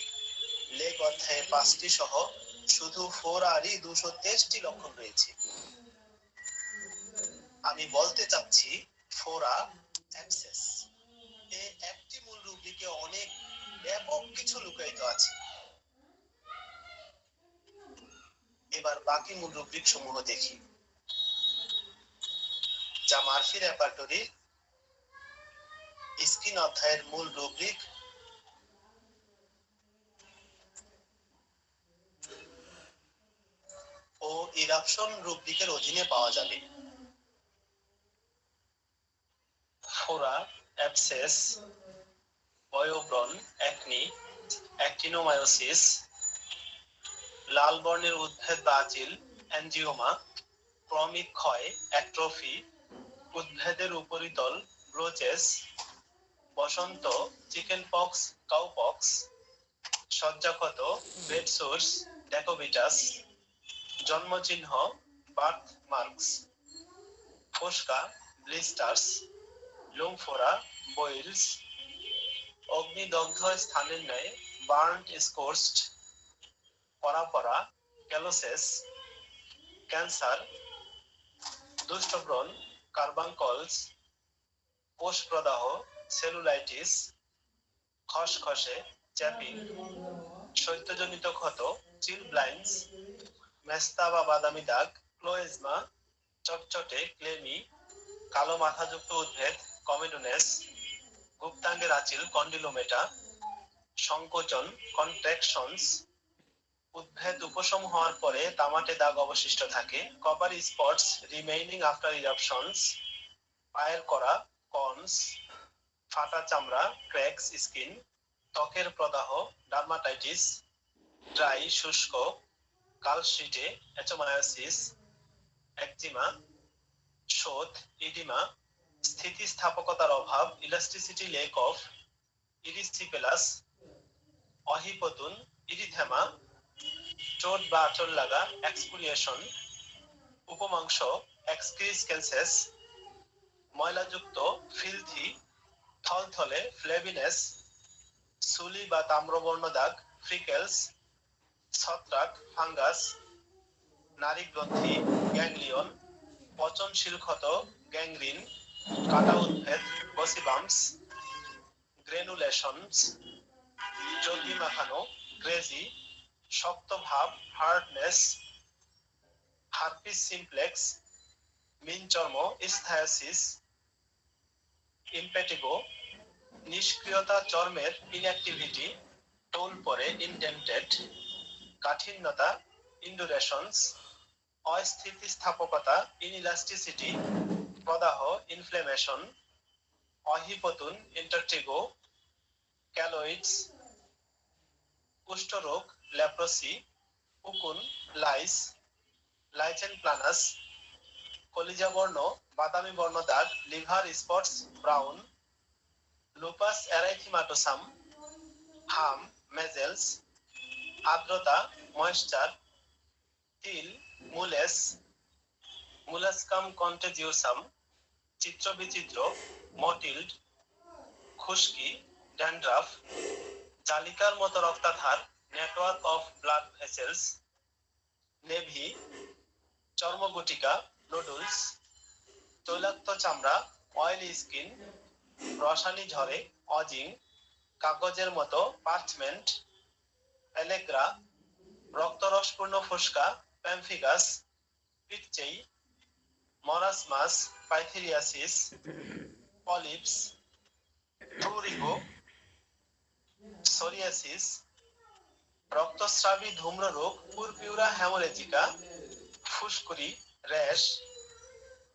লেগ অধ্যায়ে 5টি সহ শুধু ফোরারই 223টি লক্ষণ রয়েছে। আমি বলতে চাচ্ছি ফোরা অ্যাবসেস এই একটি মূল রুব্রিকে অনেক ব্যাপক কিছু লুকায়িত আছে। এবার বাকি মূল রুব্রিক সমূহ দেখি, যা মার্ফি রেপার্টরি স্কিন অধ্যায়ের মূল রুব্রিক ও ইরাপশন রুব্রিকের অধীনে পাওয়া যাবে। ফোরা অ্যাবসেস, বয়োব্রণ, অ্যাকনি, অ্যাক্টিনোমায়োসিস, লাল বর্ণের উদ্ভিদ বা আচিল, অ্যানজিওমা, ক্রমিক ক্ষয়, অ্যাট্রফি, উদ্ভিদের উপরিতল, ব্রোচেস, বসন্ত, চিকেন পক্স, কাউপক্স, সজ্জাক্ষত, বেড সোর্স, ডেকোবিটাস, জন্মচিহ্ন, বার্থ মার্কস, ফোস্কা, ব্লিস্টার্স, লুমফোরা, বয়েলস, অগ্নিদগ্ধ স্থানের ন্যায় বার্নড স্কোরসড, পরাপরা, ক্যালোসেস, ক্যান্সার, দুষ্টব্রণ, কার্বাঙ্কলস, কোষ প্রদাহ, সেলুলাইটিস, খসখসে, চ্যাপিং, শৈত্যজনিত ক্ষত, চিল ব্লাইন্ডস, মেস্তা বা বাদামি দাগ, ক্লোয়েজমা, চটচটে, ক্লেমি, কালো মাথাযুক্ত উদ্ভিদ, কমেডোনেস, গুপ্তাঙ্গের আচিল, কন্ডিলোমেটা, সংকোচন, কন্ট্রাকশনস, উদ্ভিদ উপশম হওয়ার পরে তামাটে দাগ অবশিষ্ট থাকে, copper spots remaining after eruptions, পায়ের করা, কর্নস, ফাটা চামড়া, ক্র্যাকস স্কিন, ত্বকের প্রদাহ, ডার্মাটাইটিস, ড্রাই শুষ্ক, কালশিটে, এচোমায়োসিস, একজিমা, শোথ, ইডিমা, স্থিতিস্থাপকতার অভাব, ইলাস্টিসিটি লেক অফ, ইরিসিপেলাস, অহিপতুন, ইরিথেমা, চোট বা আঁচড় লাগা, এক্সফোলিয়েশন, উপমাংস, এক্সক্রিসকেন্সেস, ময়লাযুক্ত, ফিলথি, থলথলে, ফ্লেভিনেস, সুলি বা তাম্রবর্ণ দাগ, ফ্রিকেলস, ছত্রাক, ফাঙ্গাস, নারী গ্রন্থি, গ্যাংলিয়ন, পচনশীল ক্ষত, গ্যাংগ্রিন, কাটা উদ্ভিদ, বসিবামস, গ্রেনুলেশনস, চর্বি মাখানো, গ্রেজি, শক্ত ভাব, হার্ডনেস, হার্পিস সিমপ্লেক্স, মিনচর্ম, ইসথায়াসিস, ইম্পেটিগো, নিষ্ক্রিয়তা চর্মের, ইনঅ্যাক্টিভিটি, টোল পরে, ইনডেন্টেড, কাঠিন্যতা, ইন্ডুরেশনস, অস্থিতিস্থাপকতা, ইনইলাস্টিসিটি, প্রদাহ, ইনফ্লেমেশন, অহিপতুন, ইন্টারটিগো, ক্যালোইডস, কুষ্ঠরোগ, লেপ্রসি, উকুন, লাইস, লাইচেন প্লানাস, কলিজা বর্ণ বাদামি বর্ণ দাগ, liver spots brown, lupus erythematosus, হাম মেজেলস, আর্দ্রতা ময়েশ্চার, তিল মুলেস, মুলাসকাম কন্টেজিউসাম, চিত্র বিচিত্র মটিল্ড, খুশকি ড্যান্ড্রাফ, জালিকার মতো রক্তাধার, network of blood vessels, naevi, চর্মগুটিকা নুডলস, তৈলাক্ত চামড়া অয়েলি স্কিন, রসানি ঝরে অজিং, কাগজের মতো পার্চমেন্ট, এলেগ্রা, রক্তরসপূর্ণ ফুসকা pemphigus, petechiae, marasmus, pityriasis, polyps, টুরিগো, সোরিয়াসিস, রক্তস্রাবী ধূম্র রোগ পুরপিউরা হেমোরেজিকা, ফুসকুড়ি র্যাশ,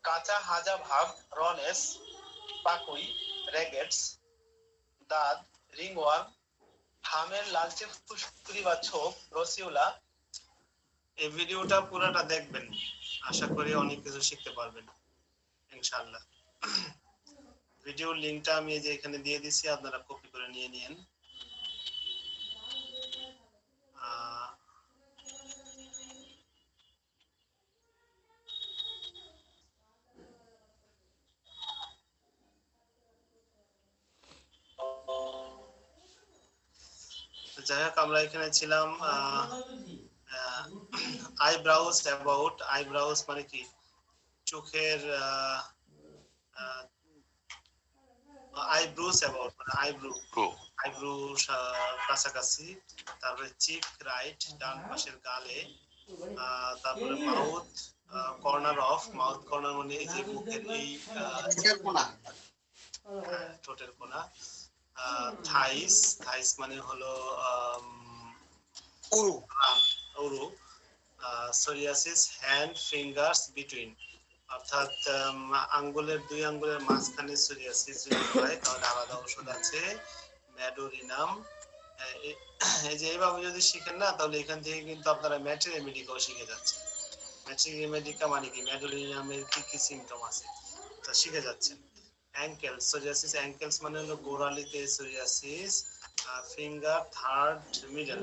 কাঁচা হাজা ভাব রনেস, পাকুই রেগেটস, দাঁত রিংওয়ার্ম, হামের লালচে ফুসকুড়ি বা ছোপ রসিউলা। এই ভিডিওটা পুরোটা দেখবেন, আশা করি অনেক কিছু শিখতে পারবেন ইনশাআল্লাহ। ভিডিও লিংকটা আমি এই যে এখানে দিয়ে দিছি, আপনারা কপি করে নিয়ে নিন। যাই হোক, আমরা এখানে ছিলাম আইব্রাউজ অ্যাবাউট। আইব্রাউজ মানে কি? চোখের আইব্রোস অ্যাবাউট মানে আইব্রো কাছাকাছি। তারপরে চিক রাইট ডান পাশের গালে। তারপরে mouth corner of, mouth corner মানে এই যে মুখের এই ঠোঁটের কোণা। থাইস, থাইস মানে হলো উরু। সোরিয়াসিস হ্যান্ড ফিঙ্গার্স বিটুইন, অর্থাৎ আঙ্গুলের দুই আঙ্গুলের মাঝখানে সোরিয়াসিস যদি হয় তাহলে আলাদা ওষুধ আছে, ম্যাডোরিনাম। এই যে এইভাবে যদি শিখেন না, তাহলে এখান থেকে কিন্তু আপনারা ম্যাট্রি রেমেডিকাও শিখে যাচ্ছেন। ম্যাট্রি রেমেডিকা মানে কি? ম্যাডোরিনামের কি কি সিমটম আছে তা শিখে যাচ্ছেন। অ্যাঙ্কেল সোরিয়াসিস, অ্যাঙ্কেলস মানে হলো গোড়ালিতে psoriasis. Finger third middle,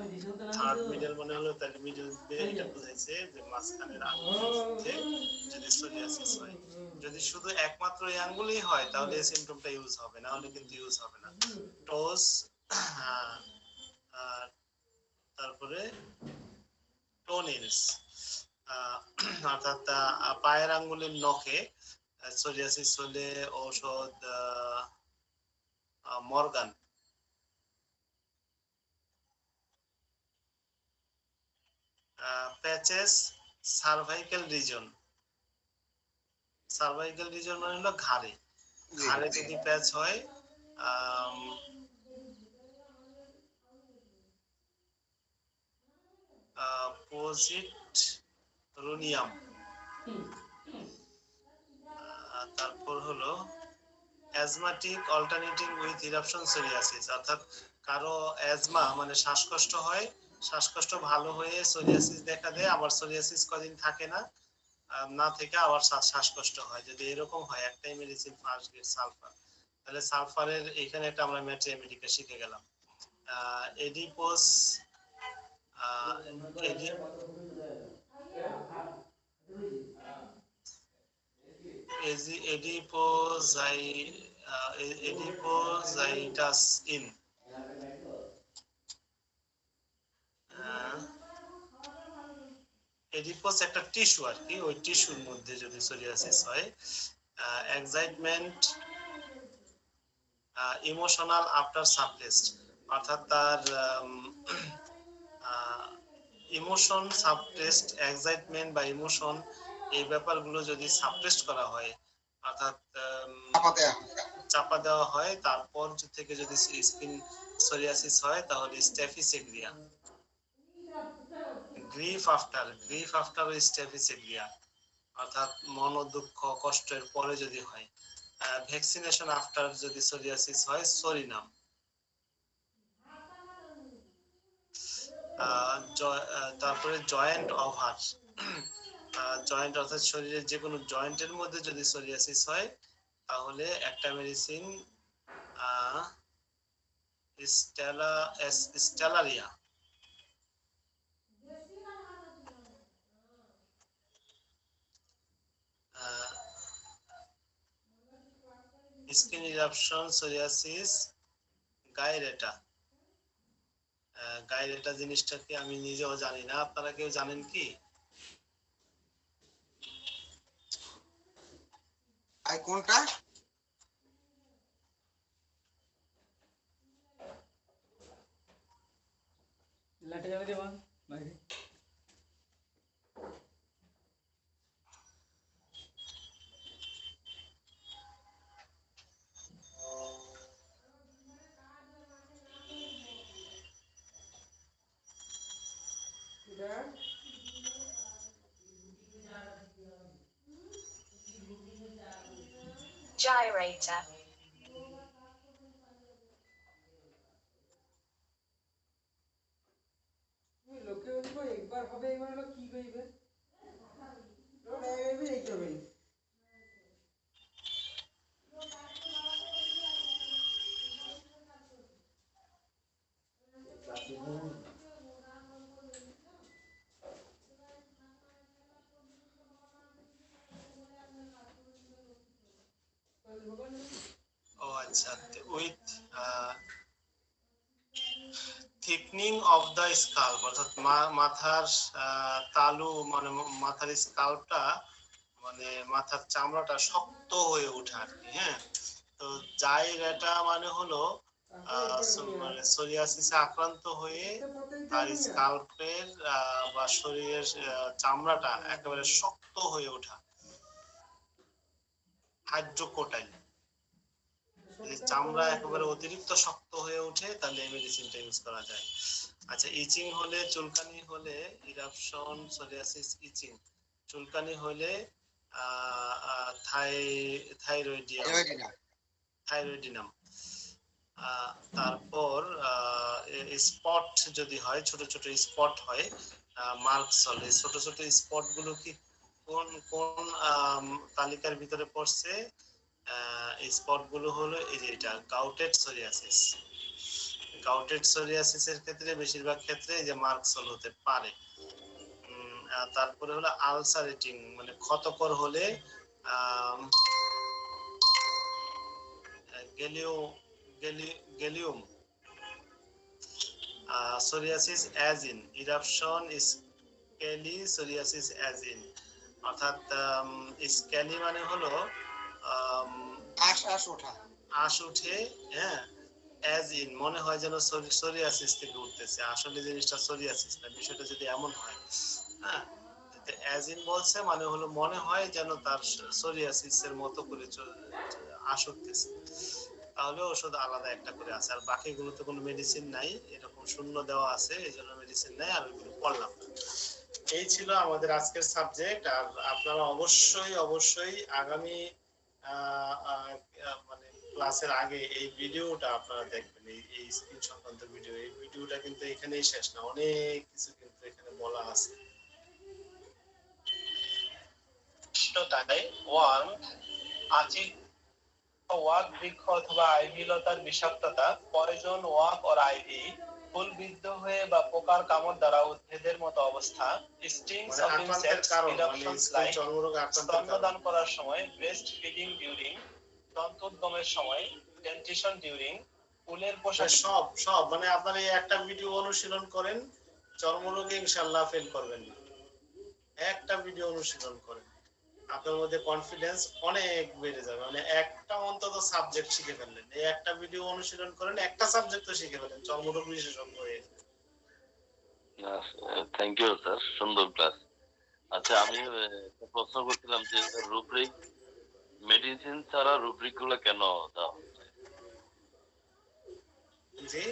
third middle মানে হলো তাহলে মিডল এটা বুঝাইছে যে মাঝখানের আঙ্গুলের মধ্যে যদি সোরিয়াসিস হয়। যদি শুধু একমাত্র এই আঙ্গুলই হয় তাহলে এই সিমটমটা ইউজ হবে, না হলে কিন্তু ইউজ হবে না। টোস, তারপরে টোনিলস, অর্থাৎ পায়ের আঙ্গুলের নখে সোরিয়াসিস হলে ঔষধ Morgan. Patches cervical reason, cervical reason মানে হলো ঘাড়ে, ঘাড়ে যদি প্যাচ হয় পোজিটরোনিয়াম। তারপর হলো asthmatic alternating with eruption psoriasis, অর্থাৎ কারো অ্যাজমা মানে শ্বাসকষ্ট হয়, শ্বাসকষ্ট ভালো হয়ে সোরিয়াসিস দেখা দেয়, আবার সোরিয়াসিস কদিন থাকে না, না থেকে আবার শ্বাসকষ্ট হয়। যদি এরকম হয় একটাই মেডিসিন ফার্স্ট গ্রেড সালফার, তাহলে সালফারের এখানে একটা আমরা ম্যাট্রি মেডিকা শিখে গেলাম। এডিপোস এডিপোজাইটাস ইন, এডিপোস একটা টিস্যু আর কি, ওই টিস্যুর মধ্যে যদি সোরিয়াসিস হয়। এক্সাইটমেন্ট ইমোশনাল আফটার সাপ্রেসড, অর্থাৎ তার ইমোশন সাপ্রেসড, এক্সাইটমেন্ট বা ইমোশন এই ব্যাপারগুলো যদি সাপ্রেসড করা হয়, অর্থাৎ চাপা দেওয়া হয়, তারপর থেকে যদি স্কিন সোরিয়াসিস হয় তাহলে স্ট্যাফিসেগ্রিয়া। গ্রিফ আফটার স্ট্যাফিসেগ্রিয়া, অর্থাৎ মন দুঃখ কষ্টের পরে যদি হয়। ভ্যাকসিনেশন আফটার যদি সোরিয়াসিস হয় সোরিনাম। তারপরে জয়েন্ট ওভার, জয়েন্ট অর্থাৎ শরীরের যে কোনো জয়েন্টের মধ্যে যদি সোরিয়াসিস হয় তাহলে একটা মেডিসিন স্টেলারিয়া স্কিন ইরাপশন সোরিয়াসিস গাইরেটা গাইরেটা জিনিসটা কি আমি নিজেও জানি না, আপনারা কেউ জানেন কি? আই কোনটা? লাটে যাবে দেবা বাইরে। Gyrator. লোকে বলবো একবার হবে, একবার হলো কি কইবে লোক আইবে এই করবে। ও আচ্ছা, উইথ থিকনিং অফ দ্য স্কাল্প অর্থাৎ মাথার তালু মানে মাথার স্কাল্পটা মানে মাথার চামড়াটা শক্ত হয়ে ওঠে আর কি। হ্যাঁ, তো জাইরেটা মানে হলো মানে সোরিয়াসিসে আক্রান্ত হয়ে তার স্কাল্পের বা শরীরের চামড়াটা একেবারে শক্ত হয়ে ওঠা, হাইড্রোকোটাইল। যদি চামড়া একেবারে অতিরিক্ত শক্ত হয়ে ওঠে তাহলে এই মেডিসিনটা ইউজ করা যায়। আচ্ছা, ইচিং হলে, চুলকানি হলে, ইরাপশন সোরিয়াসিস ইচিং, চুলকানি হলে থাইরয়েডিনাম। তারপর স্পট যদি হয়, ছোট ছোট স্পট হয়, মার্কস হলে, ছোট ছোট স্পট গুলো কি কোন কোন তালিকার ভিতরে পড়ছে? স্পট গুলো হলো এই যে এটা গাউটেড সোরিয়াসিস। গাউটেড সোরিয়াসিস এর ক্ষেত্রে বেশিরভাগ ক্ষেত্রে এই যে মার্কসল হতে পারে। তারপরে হলো আলসারেটিং মানে ক্ষতকর হলে গেলিউম। Psoriasis as in, eruption scaly psoriasis as in, অর্থাৎ স্কেলি মানে হলো আশ উঠে, হ্যাঁ, অ্যাজ ইন মনে হয় যেন সোরিয়াসিস থেকে উঠতেছে, আসলে জিনিসটা সোরিয়াসিস না, বিষয়টা যদি এমন হয়। হ্যাঁ, অ্যাজ ইন বলছে মানে হলো মনে হয় যেন তার সোরিয়াসিস এর মতো করে আশ উঠতেছে, তাহলে ওষুধ আলাদা একটা করে আছে। আর বাকিগুলোতে কোনো মেডিসিন নাই, এরকম শূন্য দেওয়া আছে, এই জন্য মেডিসিন নাই, আর ওইগুলো পড়লাম। এই ছিল আমাদের আজকের সাবজেক্ট। আর আপনারা অবশ্যই অবশ্যই আগামী মানে ক্লাসের আগে এই ভিডিওটা আপনারা দেখবেন, এই স্কিন সংক্রান্ত ভিডিও। এই ভিডিওটা কিন্তু এখানেই শেষ না, অনেক কিছু কিন্তু এখানে বলা আছে। ওয়ান আচিক ওয়াক বৃক্ষ অথবা আইভি লতার বিষাক্ততা, পয়জন ওয়াক অর আইভি, ফুলবিদ্ধ হয়ে বা পোকার কামড় দ্বারা উদ্ভিদের মতো অবস্থা, stings of insects, eruptions like স্তন্যদান করার সময়, ব্রেস্ট ফিডিং ডিউরিং, দন্তোদ্গমের সময়, ডেন্টিশন ডিউরিং, উলের পোশাক। সব মানে আপনারা এই একটা ভিডিও অনুশীলন করেন, চর্মরোগে ইনশাআল্লাহ ফেল করবেন না। একটা ভিডিও অনুশীলন করেন, আপনার মধ্যে কনফিডেন্স অনেক বেড়ে যাবে। মানে একটা অন্তত সাবজেক্ট শিখে ফেললেন, এই একটা ভিডিও অনুশীলন করেন, একটা সাবজেক্ট তো শিখে ফেলেন, চর্মরোগ বিশেষজ্ঞ হয়ে। থ্যাংক ইউ স্যার, সুন্দর ক্লাস। আচ্ছা, আমি একটা প্রশ্ন করছিলাম যে রুব্রিক মেডিসিন ছাড়া রুব্রিক গুলো কেন দাও? জি,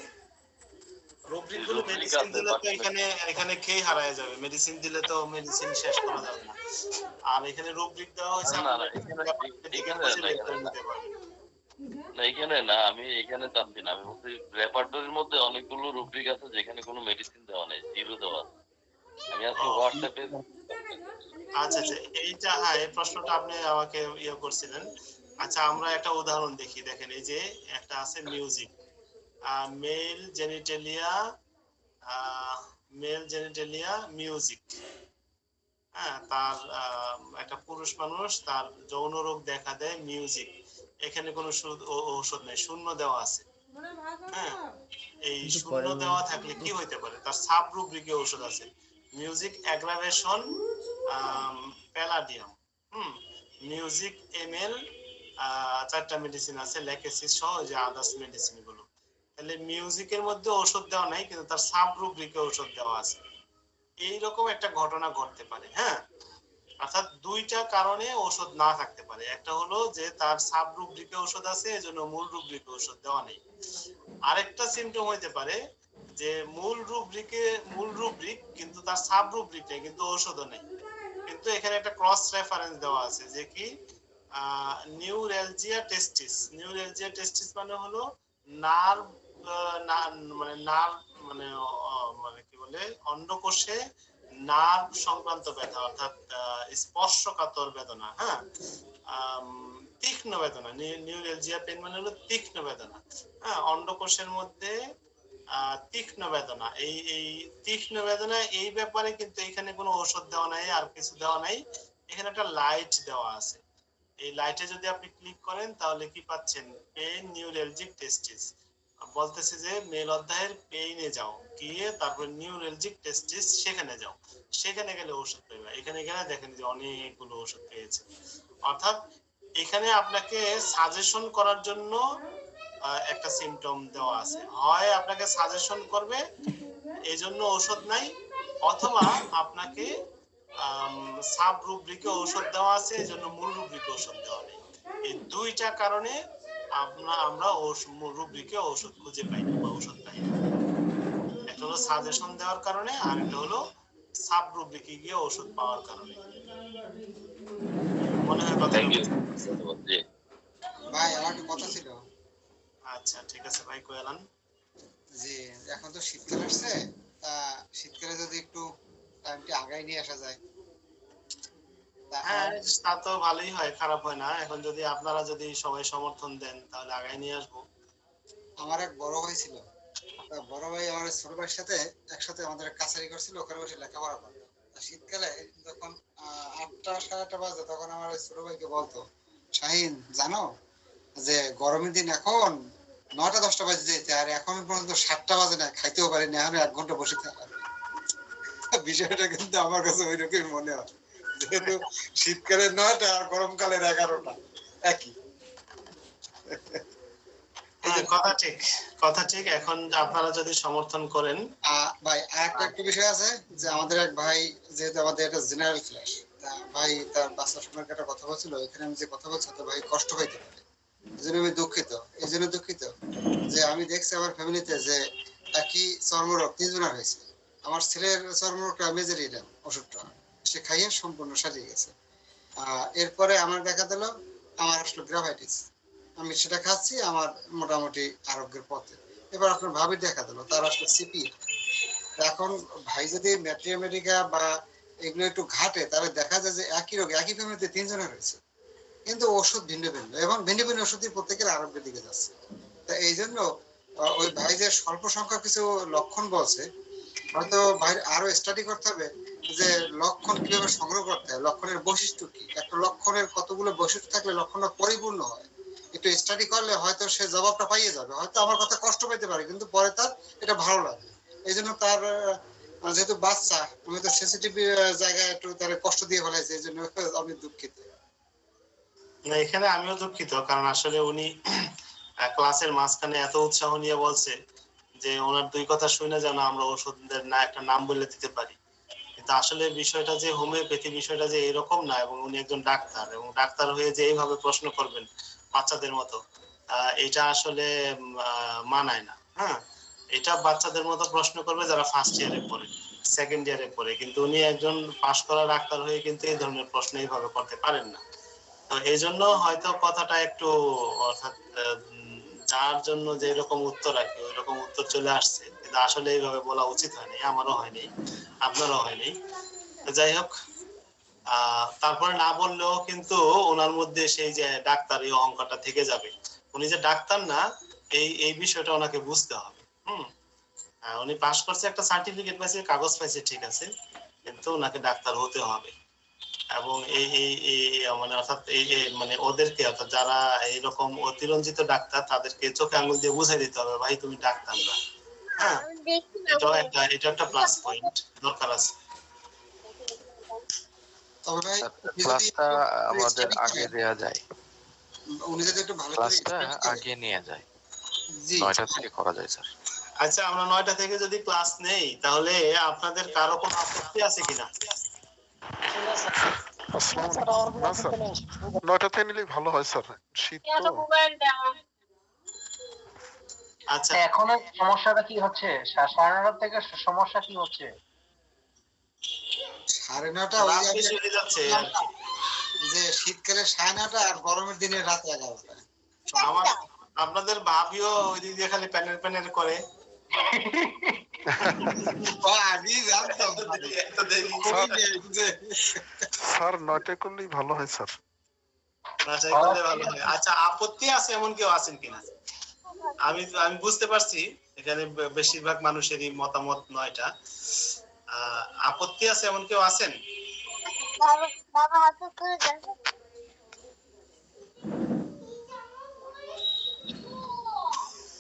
রুব্রিক গুলো মেডিসিন দিলে তো এখানে খেয়ে হারায় যাবে, মেডিসিন দিলে তো মেডিসিন শেষ করা যাবে না। আর এখানে রুব্রিক দেওয়া হয়েছে না, এখানে না, আমি এখানে চাচ্ছি না, আমি বলছি রেপার্টরির মধ্যে অনেকগুলো রুব্রিক আছে যেখানে কোনো মেডিসিন দেওয়া নেই, জিরো দেওয়া আছে। আমি আজকে হোয়াটসঅ্যাপে আচ্ছা আচ্ছা, এইটা হ্যাঁ, এই প্রশ্নটা আপনি আমাকে ইয়ে করছিলেন। আচ্ছা আমরা একটা উদাহরণ দেখি, দেখেন এই যে একটা আছে music, male genitalia, male genitalia music. হ্যাঁ, তার একটা পুরুষ মানুষ, তার যৌন রোগ দেখা দেয় মিউজিক, এখানে কোনো ঔষধ নেই, শূন্য দেওয়া আছে। হ্যাঁ, এই শূন্য দেওয়া থাকলে কি হইতে পারে, তার সাব রুব্রিকে ঔষধ আছে, music aggravation palladium, music ML, 4টা মেডিসিন আছে লেকেসিস সহ, যে আদার্স মেডিসিন গুলো। তাহলে মিউজিকের মধ্যে ঔষধ দেওয়া নাই, কিন্তু তার সাব রুব্রিকে ঔষধ দেওয়া আছে। এইরকম একটা ঘটনা ঘটতে পারে। হ্যাঁ, অর্থাৎ দুইটা কারণে ঔষধ না থাকতে পারে, একটা হলো যে তার সাব রুব্রিকে ঔষধ আছে, এজন্য মূল রুব্রিকে ঔষধ দেওয়া নেই। আরেকটা সিম্পটম হইতে পারে যে মূল রুব্রিক কিন্তু তার সাব রুব্রিক নেই, কিন্তু ঔষধও নেই, কিন্তু এখানে একটা ক্রস রেফারেন্স দেওয়া আছে যে কি নিউরালজিয়া টেস্টিস। নিউরালজিয়া টেস্টিস মানে হলো নার্ভ, মানে নার্ভ মানে মানে কি বলে, অন্ডকোষে নার্ভ সংক্রান্ত ব্যথা, অর্থাৎ স্পর্শকাতর বেদনা। হ্যাঁ, তীক্ষ্ণ বেদনা, নিউরালজিয়া পেন মানে হলো তীক্ষ্ণ বেদনা। হ্যাঁ, অন্ডকোষের মধ্যে তীক্ষ্ণ বেদনা, এই তীক্ষ্ণ বেদনা, এই ব্যাপারে কিন্তু এখানে কোনো ঔষধ দেওয়া নাই, আর কিছু দেওয়া নাই, এখানে একটা লাইট দেওয়া আছে। এই লাইটে যদি আপনি ক্লিক করেন তাহলে কি পাচ্ছেন, পেইন নিউরালজিক টেস্টিস, বলতেছে যে মেল অধ্যায়ের পেইনে যাও, গিয়ে তারপর নিউরালজিক টেস্টিস সেখানে যাও, সেখানে গেলে ওষুধ পাবে। এখানে গেলে দেখেন যে অনেকগুলো ওষুধ পেয়েছে। অর্থাৎ এখানে আপনাকে সাজেশন করার জন্য একটা সিম্পটম দেওয়া আছে, হয় আপনাকে সাজেশন করবে এই জন্য ঔষধ নাই, অথবা আপনাকে সাব রুব্রিকে ঔষধ দেওয়া আছে এই জন্য মূল রুব্রিকে ঔষধ দেওয়া নেই। এই দুইটা কারণে আমরা রুব্রিকে ঔষধ খুঁজে পাই না বা ঔষধ পাই না। একটা হলো সাজেশন দেওয়ার কারণে, আর একটা হলো সাব রুব্রিকে গিয়ে ঔষধ পাওয়ার কারণে। মনে হয় কথা ভাই আমার একটা কথা ছিল। আচ্ছা ঠিক আছে ভাই, কইলাম জি, এখন তো শীতকাল আসছে, তা শীতকালে যদি একটু টাইমটি আগায় নিয়ে আসা যায়। হ্যাঁ, তা তো ভালোই হয়, খারাপ হয় না। এখন যদি আপনারা যদি সবাই সমর্থন দেন তাহলে আগায় নিয়ে আসবো। আমার এক বড় ভাই ছিল, বড় ভাই আমার ছোট ভাইয়ের সাথে একসাথে আমাদের কাছারি করছিল, ওখানে বসে লেখাপড়া করতো। শীতকালে যখন 8টা 8:30 বাজে, তখন আমার ছোট ভাইকে বলতো, শাহিন জানো যে গরমের দিন এখন 9টা 10টা বাজে যেতে, আর এখন পর্যন্ত 7টা বাজে না, খাইতেও পারি না, আমি 1 ঘন্টা বসে থাকলাম। বিষয়টা কিন্তু আমার কাছে ওই রকমই মনে হয়, যেহেতু শীতকালে 9টা আর গরমকালের 11টা একই। কথা ঠিক, কথা ঠিক। এখন আপনারা যদি সমর্থন করেন ভাই, আরেকটা একটা বিষয় আছে যে আমাদের এক ভাই, যেহেতু আমাদের এটা জেনারেল ক্লাস, ভাই তার বাচ্চার সময় একটা কথা বলছিল, এখানে আমি যে কথা বলছি তো ভাই কষ্ট হইতে পারে, এই জন্য আমি দুঃখিত। এই জন্য দুঃখিত যে আমি দেখছি আমার ফ্যামিলিতে যে একই চর্মরোগ 3 জনের হয়েছে। আমার ছেলের চর্মরোগটা আমি যে দিলাম ওষুধটা, সে খাইয়ে সম্পূর্ণ সারিয়ে গেছে। এরপরে আমার দেখা দিল আমার আসলো গ্রাভাইটিস, আমি সেটা খাচ্ছি, আমার মোটামুটি আরোগ্যের পথে। এবার আপনার ভাবি দেখা দিল তার আসলে সিপি। এখন ভাই যদি ম্যাট্রিয়ামেডিকা বা এগুলো একটু ঘাটে, তাহলে দেখা যায় যে একই রোগ একই ফ্যামিলিতে 3 জনের হয়েছে, কিন্তু ওষুধ ভিন্ন ভিন্ন, এবং ভিন্ন ভিন্ন ওষুধই প্রত্যেকের আরোগ্যের দিকে যাচ্ছে। তা এই জন্য ওই ভাই যে স্বল্প সংখ্যক কিছু লক্ষণ বলছে, হয়তো ভাই আরো স্টাডি করতে হবে যে লক্ষণ কিভাবে সংগ্রহ করতে হয়, লক্ষণের বৈশিষ্ট্য কি, একটা লক্ষণের কতগুলো বৈশিষ্ট্য থাকলে লক্ষণটা পরিপূর্ণ হয়, একটু স্টাডি করলে হয়তো সে জবাবটা পাইয়ে যাবে। হয়তো আমার কথা কষ্ট পেতে পারে, কিন্তু পরে তার এটা ভালো লাগে। এই জন্য তার যেহেতু বাচ্চা, আমি তো সেন্সিটিভ জায়গায় একটু তার কষ্ট দিয়ে ফেলাইছি, এই জন্য আমি দুঃখিত। না, এখানে আমিও দুঃখিত, কারণ আসলে উনি ক্লাসের মাঝখানে এত উৎসাহ নিয়ে বলছে যে ওনার 2 কথা শুনে যেন আমরা ওষুধের না একটা নাম বলে দিতে পারি, কিন্তু আসলে বিষয়টা যে হোমিওপ্যাথি বিষয়টা যে এরকম না, এবং উনি একজন ডাক্তার, এবং ডাক্তার হয়ে যে এইভাবে প্রশ্ন করবেন বাচ্চাদের মতো, এটা আসলে মানায় না। হ্যাঁ, এটা বাচ্চাদের মতো প্রশ্ন করবে যারা ফার্স্ট ইয়ারে পড়ে, সেকেন্ড ইয়ারে পড়ে, কিন্তু উনি একজন পাশ করা ডাক্তার হয়ে কিন্তু এই ধরনের প্রশ্ন এইভাবে করতে পারেন না। তো এই জন্য হয়তো কথাটা একটু, অর্থাৎ যার জন্য যে এরকম উত্তর রাখে ওই রকম উত্তর চলে আসছে, কিন্তু আসলে এইভাবে বলা উচিত হয়নি, আমারও হয়নি, আপনারও হয়নি। যাই হোক, তারপরে না বললেও কিন্তু ওনার মধ্যে সেই যে ডাক্তার এই অহংকারটা থেকে যাবে। উনি যে ডাক্তার না এই বিষয়টা ওনাকে বুঝতে হবে। উনি পাস করছে, একটা সার্টিফিকেট পাইছে, কাগজ পাইছে, ঠিক আছে, কিন্তু ওনাকে ডাক্তার হতে হবে। এবং এই মানে অর্থাৎ মানে ওদেরকে, অর্থাৎ যারা এইরকম অতিরঞ্জিত ডাক্তার তাদেরকে চোখে আঙুল দিয়ে বুঝাই দিতে হবে ভাই তুমি ডাক্তার না। হ্যাঁ, এটা একটা প্লাস পয়েন্ট দরকার আছে। তবে ভাই ক্লাসটা আমাদের আগে দেয়া যায়, উনি যদি একটু ভালো করে ক্লাসটা আগে নিয়ে যায়, 9টা থেকে করা যায় স্যার। আচ্ছা, আমরা 9টা থেকে যদি ক্লাস নেই তাহলে আপনাদের কারো কোনো আপত্তি আছে কিনা? 9টা থেকে নিলেই ভালো হয় স্যার, শীত তো। আচ্ছা, এখন সমস্যাটা কি হচ্ছে? 9:30 থেকে সমস্যা কি হচ্ছে? 9:30 হয়ে যাচ্ছে যে শীতকালে 9:30 আর গরমের দিনে রাত 11টা। আপনাদের ভাবিও ওই দিক দিয়ে খালি প্যানেল করে। স্যার 9টা করলেই ভালো হয় স্যার। আচ্ছা, আপত্তি আছে এমন কেউ আছেন কিনা? আমি বুঝতে পারছি এখানে বেশিরভাগ মানুষেরই মতামত 9টা। আপত্তি আছে এমন কেউ আছেন?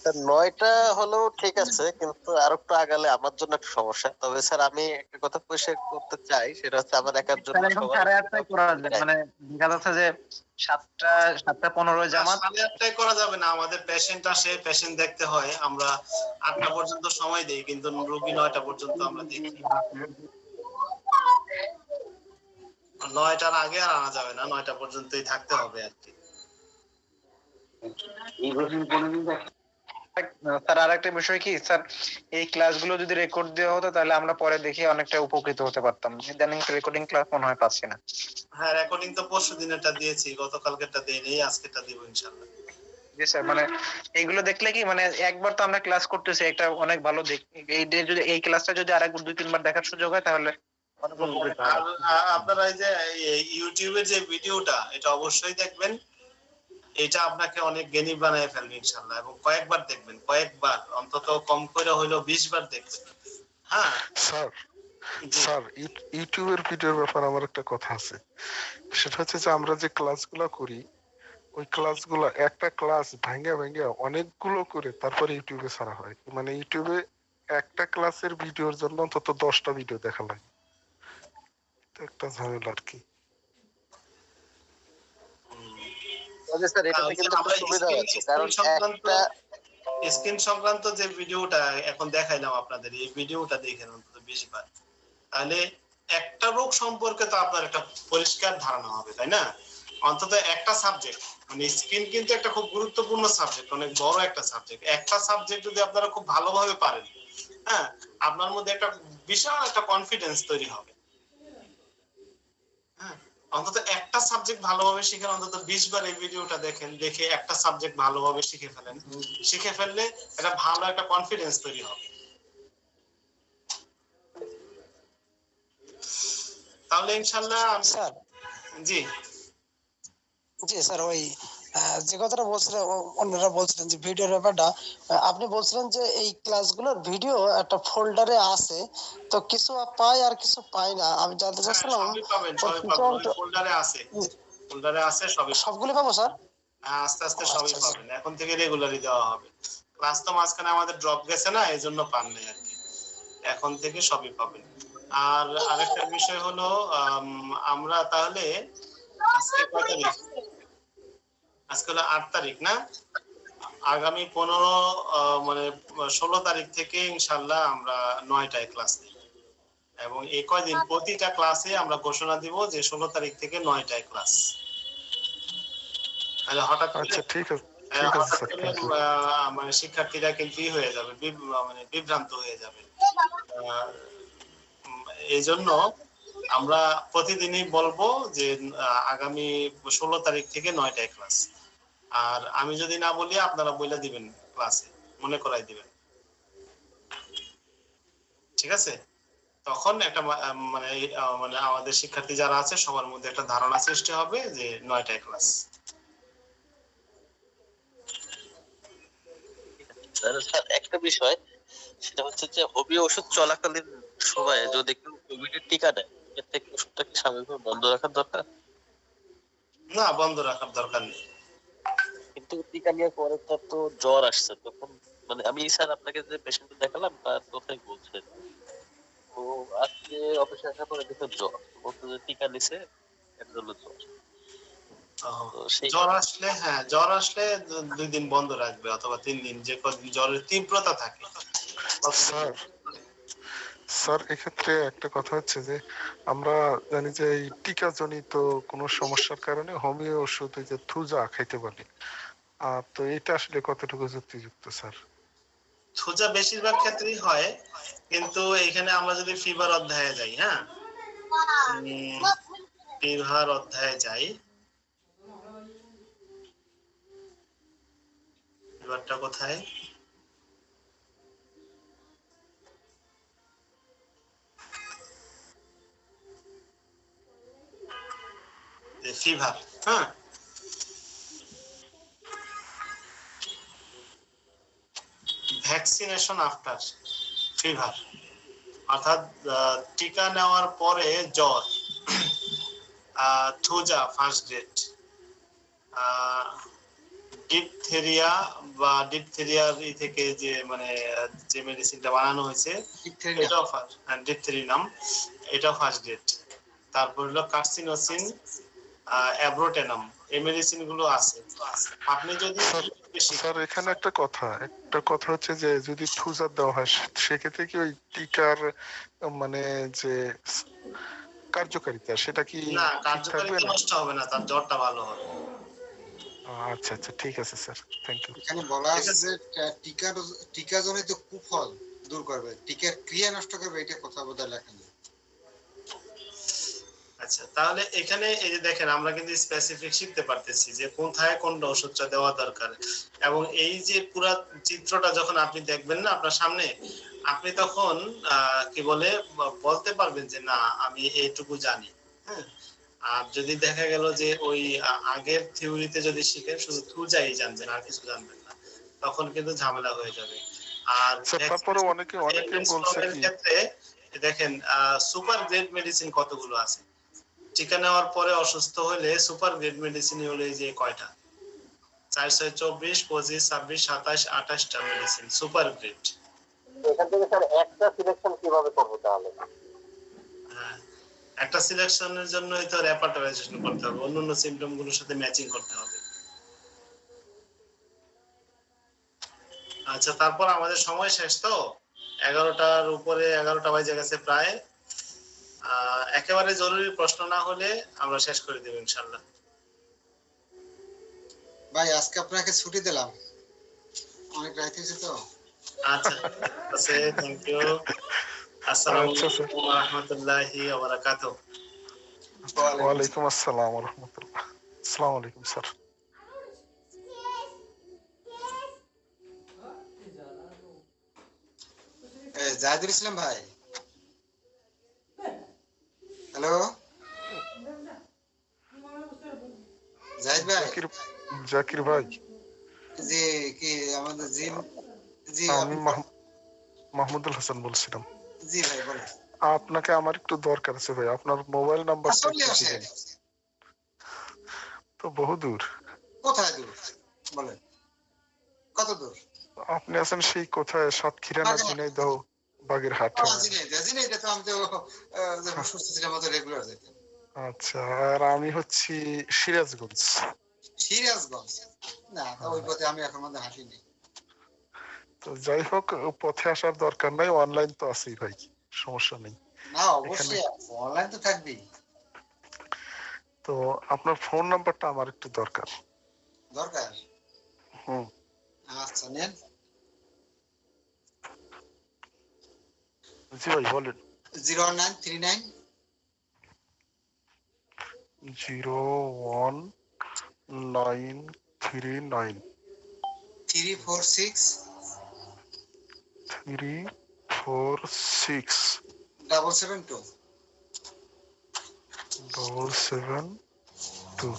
স্যার 9টা হলেও ঠিক আছে, কিন্তু আর একটু আগালে আমার জন্য একটা সমস্যা। তবে স্যার আমি একটা কথা পরিষ্কার করতে চাই, সেটা হচ্ছে আমার একার জন্য এখন 8:30 করা যায়, মানে দেখা যাচ্ছে যে 7:15 জামাত। 8:30 করা যাবে না, আমাদের পেশেন্ট আসে, পেশেন্ট দেখতে হয়, আমরা 8টা পর্যন্ত সময় দেই, কিন্তু রোগী 9টা পর্যন্ত আমরা দেখি। 9টার আগে আর আনা যাবে না, 9টা পর্যন্তই থাকতে হবে আর কি। স্যার আরেকটা বিষয় কি স্যার, এই ক্লাসগুলো যদি রেকর্ড দেওয়া হতো তাহলে আমরা পরে দেখে অনেকটা উপকৃত হতে পারতাম। ইদানিং রেকর্ডিং ক্লাস মনে হয় পাচ্ছি না। হ্যাঁ, রেকর্ডিং তো পরশু দিনেরটা দিয়েছি, গতকালকেরটা দেইনি, আজকেরটা দিব ইনশাআল্লাহ। জি স্যার, মানে এইগুলো দেখলে কি, মানে একবার তো আমরা ক্লাস করতেছি, একটা অনেক ভালো দিক। যদি এই ক্লাসটা যদি আরেকবার 2-3 বার দেখার সুযোগ হয় তাহলে অনেক উপকৃত হব। আপনারা এই যে ইউটিউবের যে ভিডিওটা, এটা অবশ্যই দেখবেন, এটা আপনাকে অনেক জ্ঞানী বানায় ফেলবে ইনশাআল্লাহ। এবং কয়েকবার দেখবেন, কয়েকবার, অন্তত কম করে হইলেও 20 বার দেখবেন। হ্যাঁ স্যার ইউটিউবের ভিডিওর ব্যাপারে আমার একটা কথা আছে। সেটা হচ্ছে যে আমরা যে ক্লাসগুলো করি, ওই ক্লাসগুলো একটা ক্লাস ভাঙা অনেকগুলো করে তারপরে ইউটিউবে ছাড়া হয়। মানে ইউটিউবে একটা ক্লাসের ভিডিওর জন্য অন্তত 10টা ভিডিও দেখা লাগে, একটা ঝামেলা আর কি। স্যার এটাতে কিন্তু একটা সুবিধা আছে, কারণ একটা স্ক্রিন সংক্রান্ত যে ভিডিওটা এখন দেখাইলাম আপনাদের, এই ভিডিওটা দেখেন অন্তত 20 বার, তাহলে একটা রোগ সম্পর্কে তো আপনার একটা পরিষ্কার ধারণা হবে, তাই না? অন্তত একটা সাবজেক্ট, মানে স্কিন কিন্তু একটা খুব গুরুত্বপূর্ণ সাবজেক্ট, অনেক বড় একটা সাবজেক্ট। একটা সাবজেক্ট যদি আপনারা খুব ভালোভাবে পারেন, হ্যাঁ, আপনার মধ্যে একটা বিশাল একটা কনফিডেন্স তৈরি হবে। হ্যাঁ, অন্তত একটা সাবজেক্ট ভালোভাবে শিখেন, অন্তত 20 বার এই ভিডিওটা দেখেন, দেখে একটা সাবজেক্ট ভালোভাবে শিখে ফেলেন। শিখে ফেললে একটা ভালো একটা কনফিডেন্স তৈরি হবে। তাহলে ইনশাআল্লাহ স্যার। জি স্যার, ওই যে কথাটা বলছিলেন, অন্যরা বলছিলেন যে ভিডিওর ব্যাপারটা, আপনি বলছিলেন যে এই ক্লাসগুলোর ভিডিও একটা ফোল্ডারে আছে, তো কিছু পাই আর কিছু পাই না। আমি জানতে চাচ্ছিলাম ফোল্ডারে আছে, সবগুলো পাবো স্যার? আস্তে আস্তে সবই পাবেন, এখন থেকে রেগুলারই দেওয়া হবে। ক্লাস তো মাঝখানে আমাদের ড্রপ গেছে না, এই জন্য পান নাই আর কি, এখন থেকে সবই পাবেন। আর আরেকটা বিষয় হলো, আমরা তাহলে আজকে কয় তারিখ? আজকে হলো 8 তারিখ না? আগামী 16 তারিখ থেকে ইনশাআল্লাহ আমরা 9টায় ক্লাস নিই, এবং এই কয়দিন প্রতিটা ক্লাসে আমরা ঘোষণা দিব যে 16 তারিখ থেকে 9টায় ক্লাস। তাহলে হঠাৎ মানে শিক্ষার্থীরা কিন্তু হয়ে যাবে, মানে বিভ্রান্ত হয়ে যাবে। এই জন্য আমরা প্রতিদিনই বলবো যে আগামী 16 তারিখ থেকে 9টায় ক্লাস। আর আমি যদি না বলি আপনারা বলে দিবেন, ক্লাসে মনে করাই দিবেন, ঠিক আছে? তখন একটা মানে আমাদের শিক্ষার্থী যারা আছে সবার মধ্যে একটা ধারণা সৃষ্টি হবে যে 9টায় ক্লাস। স্যার একটা বিষয়, সেটা হচ্ছে যে হোমিও ওষুধ চলাকালীন সময়ে যদি কেউ কোভিডের টিকা নেয়, এর থেকে ওষুধটা কি স্বাভাবিকভাবে বন্ধ রাখার দরকার? না, বন্ধ রাখার দরকার নেই। কিন্তু টিকা নেওয়ার পরে তার তো জ্বর আসছে, তখন মানে আমি স্যার আপনাকে যে পেশেন্ট দেখালাম তার কথাই বলছেন, তো আজকে অফিসে আসার পরে দেখে জ্বর, বলতে যে টিকা নিছে এর জন্য জ্বর। জ্বর আসলে, হ্যাঁ জ্বর আসলে 2 দিন বন্ধ রাখবে অথবা 3 দিন, যে কদিন জ্বরের তীব্রতা থাকে। স্যার এক্ষেত্রে একটা কথা হচ্ছে যে আমরা জানি যে এই টিকা জনিত কোনো সমস্যার কারণে হোমিও ওষুধ যে থুজা খাইতে বলে, তো এটা আসলে কতটুকু যুক্তিযুক্ত স্যার? থুজা বেশিরভাগ ক্ষেত্রেই হয়, কিন্তু এখানে আমরা যদি ফিভার অধ্যায়ে যাই, হ্যাঁ ফিভার অধ্যায়ে যাই, ফিভারটা কোথায়? ফিভার, হ্যাঁ ভ্যাকসিনেশন আফটার ফিভার, অর্থাৎ টিকা নেওয়ার পরে জ্বর, থুজা ফার্স্ট গ্রেড, ডিপথেরিয়া বা ডিপথেরিয়ার থেকে যে মানে যে মেডিসিনটা বানানো হয়েছে এটাও ডিপথেরিনাম, এটাও ফার্স্ট গ্রেড। তারপর হলো কার্সিনোসিন, অ্যাব্রোটেনাম, এই মেডিসিন গুলো আছে। আপনি যদি স্যার এখানে একটা কথা হচ্ছে যে যদি থুজা দেওয়া হয় সেক্ষেত্রে কি ওই টিকার মানে যে কার্যকারিতা সেটা কি না, ঠিক থাকবে কার্যকারিতা না? নষ্ট হবে না, তার জ্বরটা ভালো হবে। আচ্ছা আচ্ছা, ঠিক আছে স্যার, থ্যাংক ইউ। এখানে বলা আছে যে টিকা জনিত কুফল দূর করবে, টিকার ক্রিয়া নষ্ট করবে, এটা কথা বোধহয় লেখা নেই। আচ্ছা, তাহলে এখানে এই যে দেখেন আমরা কিন্তু স্পেসিফিক শিখতে পারতেছি যে কোথায় কোন ওষুধটা দেওয়া দরকার, এবং এই যে পুরো চিত্রটা যখন আপনি দেখবেন না আপনার সামনে, আপনি তখন কি বলে বলতে পারবেন যে না আমি এইটুকু জানি। হ্যাঁ, আর যদি দেখা গেল যে ওই আগের থিওরিতে যদি শিখেন শুধু থুজাই জানবেন আর কিছু জানবেন না, তখন কিন্তু ঝামেলা হয়ে যাবে। আর তারপরে অনেকে বলছে কি ক্ষেত্রে দেখেন সুপার গ্রেড মেডিসিন কতগুলো আছে, টিকা নেওয়ার পরে অসুস্থ হলে সুপার গ্রেড মেডিসিন হলো এই যে কয়টা, 4, 6, 24, 25, 26, 27, 28টা মেডিসিন সুপার গ্রেড। এখান থেকে স্যার একটা সিলেকশন কিভাবে করব তাহলে? হ্যাঁ, একটা সিলেকশনের জন্যই তো রেপার্টারাইজেশন করতে হবে, অন্যান্য সিম্পটম গুলোর সাথে ম্যাচিং করতে হবে। আচ্ছা, তারপর আমাদের সময় শেষ তো, 11টার উপরে, 11টা বাজে গেছে প্রায়। একেবারে জরুরি প্রশ্ন না হলে আমরা শেষ করে দেব ইনশাআল্লাহ। ভাই আজকে আপনাকে ছুটি দিলাম, অনেক রাত হয়েছে তো। আচ্ছা আছে, থ্যাংক ইউ। আসসালামু আলাইকুম ওয়া রাহমাতুল্লাহি ওয়া বারাকাতুহু। ওয়া আলাইকুম আসসালাম ওয়া রাহমাতুল্লাহ। আসসালামু আলাইকুম স্যার। জাহিদুল ইসলাম ভাই, হ্যালো জাহিদ ভাই। জাকির ভাই, জি কি আমাদের জি আমি মাহমুদুল হাসান বলছিলাম। জি ভাই বলেন। আপনাকে আমার একটু দরকার আছে ভাই, আপনার মোবাইল নাম্বারটা একটু দিবেন। তো বহু দূর। কোথায় দূর বলেন, কত দূর? আপনি আছেন সেই কোথায় সাতক্ষীরা না ঝিনাইদহ বাগেরহাট? ঝিনাইদহ তো আমি তো সুস্থ ছিলাম তো রেগুলার যেতাম। আচ্ছা, আর আমি হচ্ছি সিরাজগঞ্জ। সিরাজগঞ্জ না, ওই পথে আমি এখন মধ্যে হাঁটিনি। তো যাই হোক, পথে আসার দরকার নাই, অনলাইন তো আছেই ভাই, সমস্যা নেই। না অবশ্যই অনলাইন তো থাকবেই। তো আপনার ফোন নাম্বারটা আমার একটু দরকার। আচ্ছা নেন। জি ভাই বলেন। 01939 01939 346 346 772 772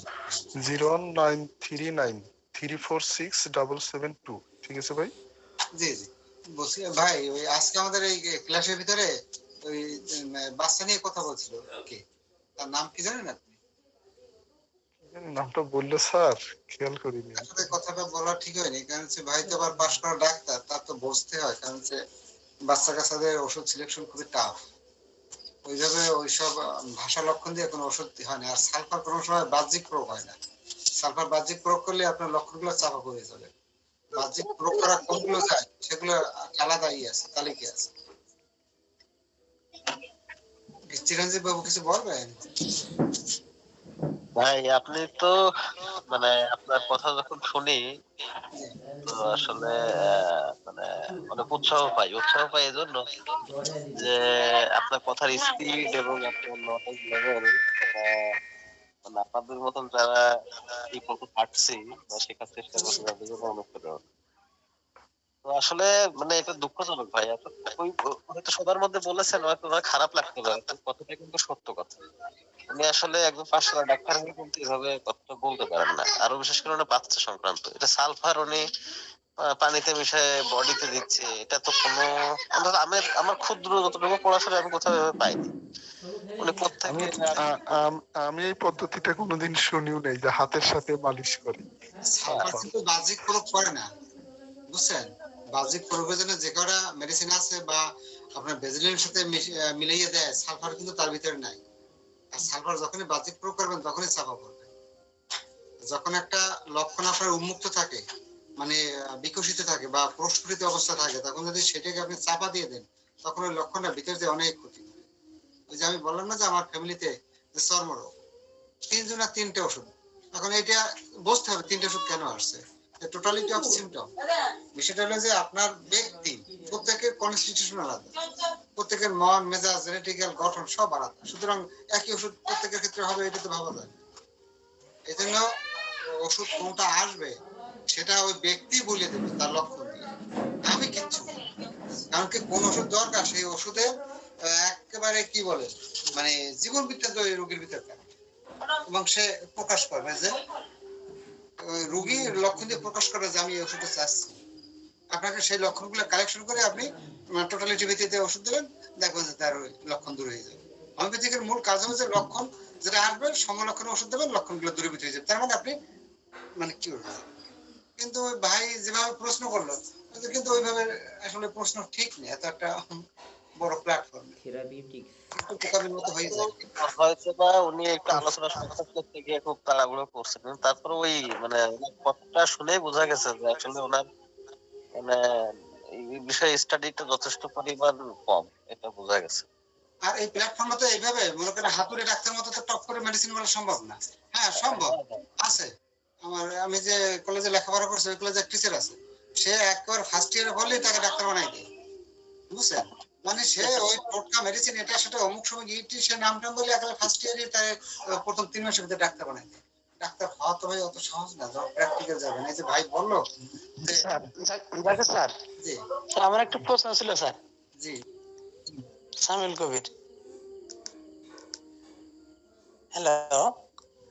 01939346772 ঠিক আছে ভাই? জি জি বসি ভাই। ওই আজকে আমাদের এই ক্লাসের ভিতরে ওই বাচ্চা নিয়ে কথা বলছিল, কি তার নাম কি জানেন আপনি? নামটা বললে স্যার খেয়াল করিনি। আসলে কথাটা বলা ঠিক হয়নি, কারণ হচ্ছে ভাই তো আবার পাশ করা ডাক্তার, তার তো বুঝতে হয়, কারণ হচ্ছে বাচ্চা কাচ্চাদের ওষুধ সিলেকশন খুবই টাফ। ওইভাবে ওইসব ভাষা লক্ষণ দিয়ে কোনো ওষুধ হয় না। আর সালফার কোনো সময় বাহ্যিক প্রয়োগ হয় না। সালফার বাহ্যিক প্রয়োগ করলে আপনার লক্ষণগুলো চাপা পড়ে যাবে। বাহ্যিক প্রয়োগ করা কোনগুলো যায় সেগুলো আলাদাই আছে, তালিকা আছে। চিরঞ্জীব বাবু কিছু বলবেন? ভাই আপনি তো মানে আপনার কথা যখন শুনি তো আসলে মানে অনেক উৎসাহ পাই এজন্য যে আপনার কথার স্পিড এবং আপনার নলেজ লেভেল মানে আপনাদের মতন যারা এই পথে হাঁটছি বা শেখার চেষ্টা করছি তাদের জন্য অনুপ্রেরণা। তো আসলে মানে এটা দুঃখজনক ভাই, ওই হয়তো সবার মধ্যে বলেছেন হয়তো ওনার খারাপ লাগতে পারে, কিন্তু কথাটা কিন্তু সত্য কথা। উনি আসলে একজন পাশ করা ডাক্তার হয়ে কিন্তু এভাবে কথাটা বলতে পারেন না, আরো বিশেষ করে উনি বাচ্চা সংক্রান্ত। এটা সালফার উনি পানিতে মিশিয়ে বডিতে দিচ্ছে, এটা তো কোনো অন্তত আমার ক্ষুদ্র যতটুকু পড়াশোনা আমি কোথাও এভাবে পাইনি। উনি আমি প্রত্যেকে আমি এই পদ্ধতিটা কোনোদিন শুনিও নাই যে হাতের সাথে মালিশ করে। সালফার কিন্তু বাহ্যিক প্রয়োগ করে না, বুঝছেন? বাহ্যিক প্রয়োগের জন্য যে কটা মেডিসিন আছে বা আপনার বেজিলিনের সাথে মিলিয়ে দেয়, সালফার কিন্তু তার ভিতরে নাই। আর সালফার যখনই বাহ্যিক প্রয়োগ করবেন তখনই চাপা পড়বে। যখন একটা লক্ষণ আপনার উন্মুক্ত থাকে, মানে বিকশিত থাকে বা প্রস্ফুটিত অবস্থা থাকে, তখন যদি সেটাকে আপনি চাপা দিয়ে দেন তখন ওই লক্ষণটা ভিতর দিয়ে অনেক ক্ষতি করে। ওই যে আমি বললাম না যে আমার ফ্যামিলিতে যে চর্মরোগ, 3 জনের 3টে ওষুধ। এখন এটা বুঝতে হবে 3টে ওষুধ কেন আসছে। টোটালিটি অফ সিমটম, বিষয়টা হলো যে আপনার ব্যক্তি প্রত্যেকের কনস্টিটিউশন আলাদা, প্রত্যেকের মন মেজাজ জেনেটিক্যাল গঠন সব আলাদা, সুতরাং একই ওষুধ প্রত্যেকের ক্ষেত্রে হবে এটা তো ভাবা যায়। এই জন্য ওষুধ কোনটা আসবে সেটা ওই ব্যক্তি বলে দেবে তার লক্ষণ দিয়ে, আমি কিচ্ছু বলবো না। কারণ কি কোন ওষুধ দরকার সেই ওষুধে একেবারে কি বলে মানে জীবন বৃত্তান্ত ওই রোগীর ভিতরে থাকে এবং সে প্রকাশ করবে যে রোগীর লক্ষণ দিয়ে প্রকাশ করবে যে আমি এই ওষুধটা চাচ্ছি। আপনাকে সেই লক্ষণগুলো কালেকশন করে আপনি টোটালিটি ভিত্তিতে ওষুধ দেবেন, দেখবেন যে তার ওই লক্ষণ দূর হয়ে যাবে। হোমিওপ্যাথিকের মূল কাজ হচ্ছে লক্ষণ যেটা আসবে সমলক্ষণে ওষুধ দেবেন, লক্ষণগুলো দূরীভূত হয়ে যাবে, তার মানে আপনি মানে কি করবেন। কিন্তু ওই ভাই যেভাবে প্রশ্ন করলো কিন্তু ওইভাবে আসলে প্রশ্ন ঠিক নেই, এত একটা বড় প্ল্যাটফর্মে বোকামির মতো হয়ে যায়। হয়তো বা উনি একটু আলোচনা সংক্ষেপ করতে গিয়ে খুব তাড়াহুড়ো করছেন, তারপর ওই মানে কথাটা শুনেই বোঝা গেছে যে আসলে ওনার মানে এই বিষয়ে স্টাডিটা যথেষ্ট পরিমাণ কম, এটা বোঝা গেছে। আর এই প্ল্যাটফর্মে তো এইভাবে মনে করেন হাতুড়ে ডাক্তার মতো তো টপ করে মেডিসিন বলা সম্ভব না। হ্যাঁ সম্ভব আছে। আমি যে কলেজে লেখাপড়া করছি ওই কলেজে টিচার আছে, সে একবার ফার্স্ট ইয়ারে বললেই তাকে ডাক্তার বানাই দেয়, বুঝছেন? মানে সে ওই টোটকা মেডিসিন এটা সেটা অমুক সময় গিয়ে সে নাম টাম বলে একেবারে ফার্স্ট ইয়ারে তার প্রথম 3 মাসের ভিতরে ডাক্তার বানাই দেয়। ডাক্তার হওয়া তো ভাই অত সহজ না, যখন প্র্যাকটিক্যাল যাবেন। এই যে ভাই বললো স্যার ডাক্তার স্যার, জি স্যার আমার একটা প্রশ্ন ছিল স্যার। জি সামিল কবির, হ্যালো।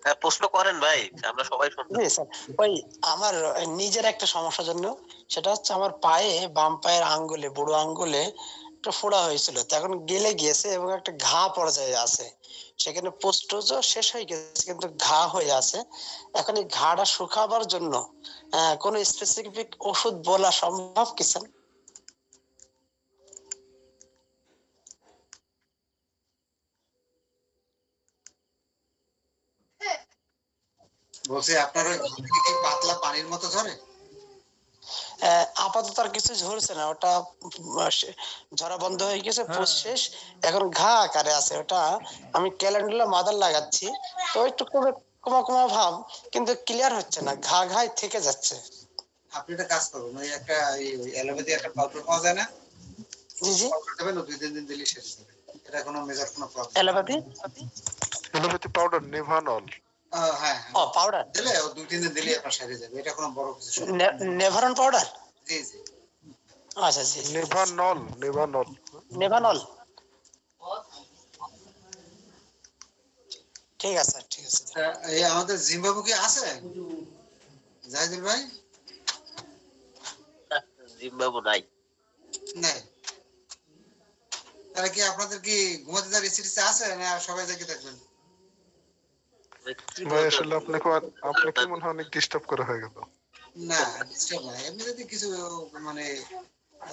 হ্যাঁ প্রশ্ন করেন ভাই, আমরা সবাই শুনছি। জি স্যার, ওই আমার নিজের একটা সমস্যার জন্য, সেটা হচ্ছে আমার পায়ে বাম পায়ের আঙ্গুলে বুড়ো আঙ্গুলে একটা ফোড়া হয়েছিল, তো এখন গেলে গিয়েছে এবং একটা ঘা পর্যায়ে আছে, সেখানে পোস্টজ শেষ হয়ে গেছে কিন্তু ঘা হয়ে আছে। এখন এই ঘাটা শুকাবার জন্য কোন স্পেসিফিক ওষুধ বলা সম্ভব কি স্যার? বলছি আপনার ওই ঘা থেকে কি পাতলা পানির মতো ঝরে? আপাতত আর কিছু ঝরছে না, ওটা ঝরা বন্ধ হয়ে গেছে, পোস্ট শেষ, এখন ঘা আকারে আছে। ওটা আমি ক্যালেন্ডুলা মাদার লাগাচ্ছি, তো একটু কমা কমা ভাব, কিন্তু ক্লিয়ার হচ্ছে না, ঘা ঘাই থেকে যাচ্ছে। আপনি একটা কাজ করুন, ওই একটা অ্যালোপ্যাথি একটা পাউডার পাওয়া যায় না, জি জি, পাউডার দেবেন, 2-3 দিন দিলে সেরে যাবে। এটা কোনো মেজর কোনো প্রবলেম। Allopathy powder Nebanol. হ্যাঁ ও পাউডার দিলে ও 2-3 দিন দিলে আপনার সেরে যাবে, এটা কোনো বড় কিছু না। নেভারন পাউডার? জি জি আচ্ছা জি, নেভানল। নেভানল। ঠিক আছে স্যার, ঠিক আছে। এই আমাদের জিম্বাবু কি আছে জাহিদুল ভাই? জিম্বাবু নাই। নাই। তাহলে কি আপনাদের কি ঘুমাতে যাওয়ার ইচ্ছা আছে না সবাই জেগে থাকবেন? ভাই আসলে আপনাকে মনে হয় অনেক ডিস্টার্ব করা হয়ে গেল। না ডিস্টার্ব না, এমনি যদি কিছু মানে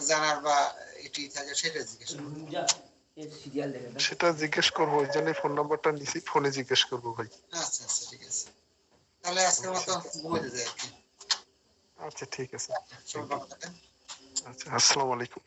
জানার বা এটি থাকে সেটা জিজ্ঞেস করুন। সেটা জিজ্ঞেস করবো, ওই জন্য ফোন নাম্বারটা নিছি, ফোনে জিজ্ঞেস করবো ভাই। আচ্ছা আচ্ছা ঠিক আছে, তাহলে আজকের মতো ঘুমাতে যাই আর কি। আচ্ছা ঠিক আছে। সবাই ভালো থাকেন। আচ্ছা, আসসালামু আলাইকুম।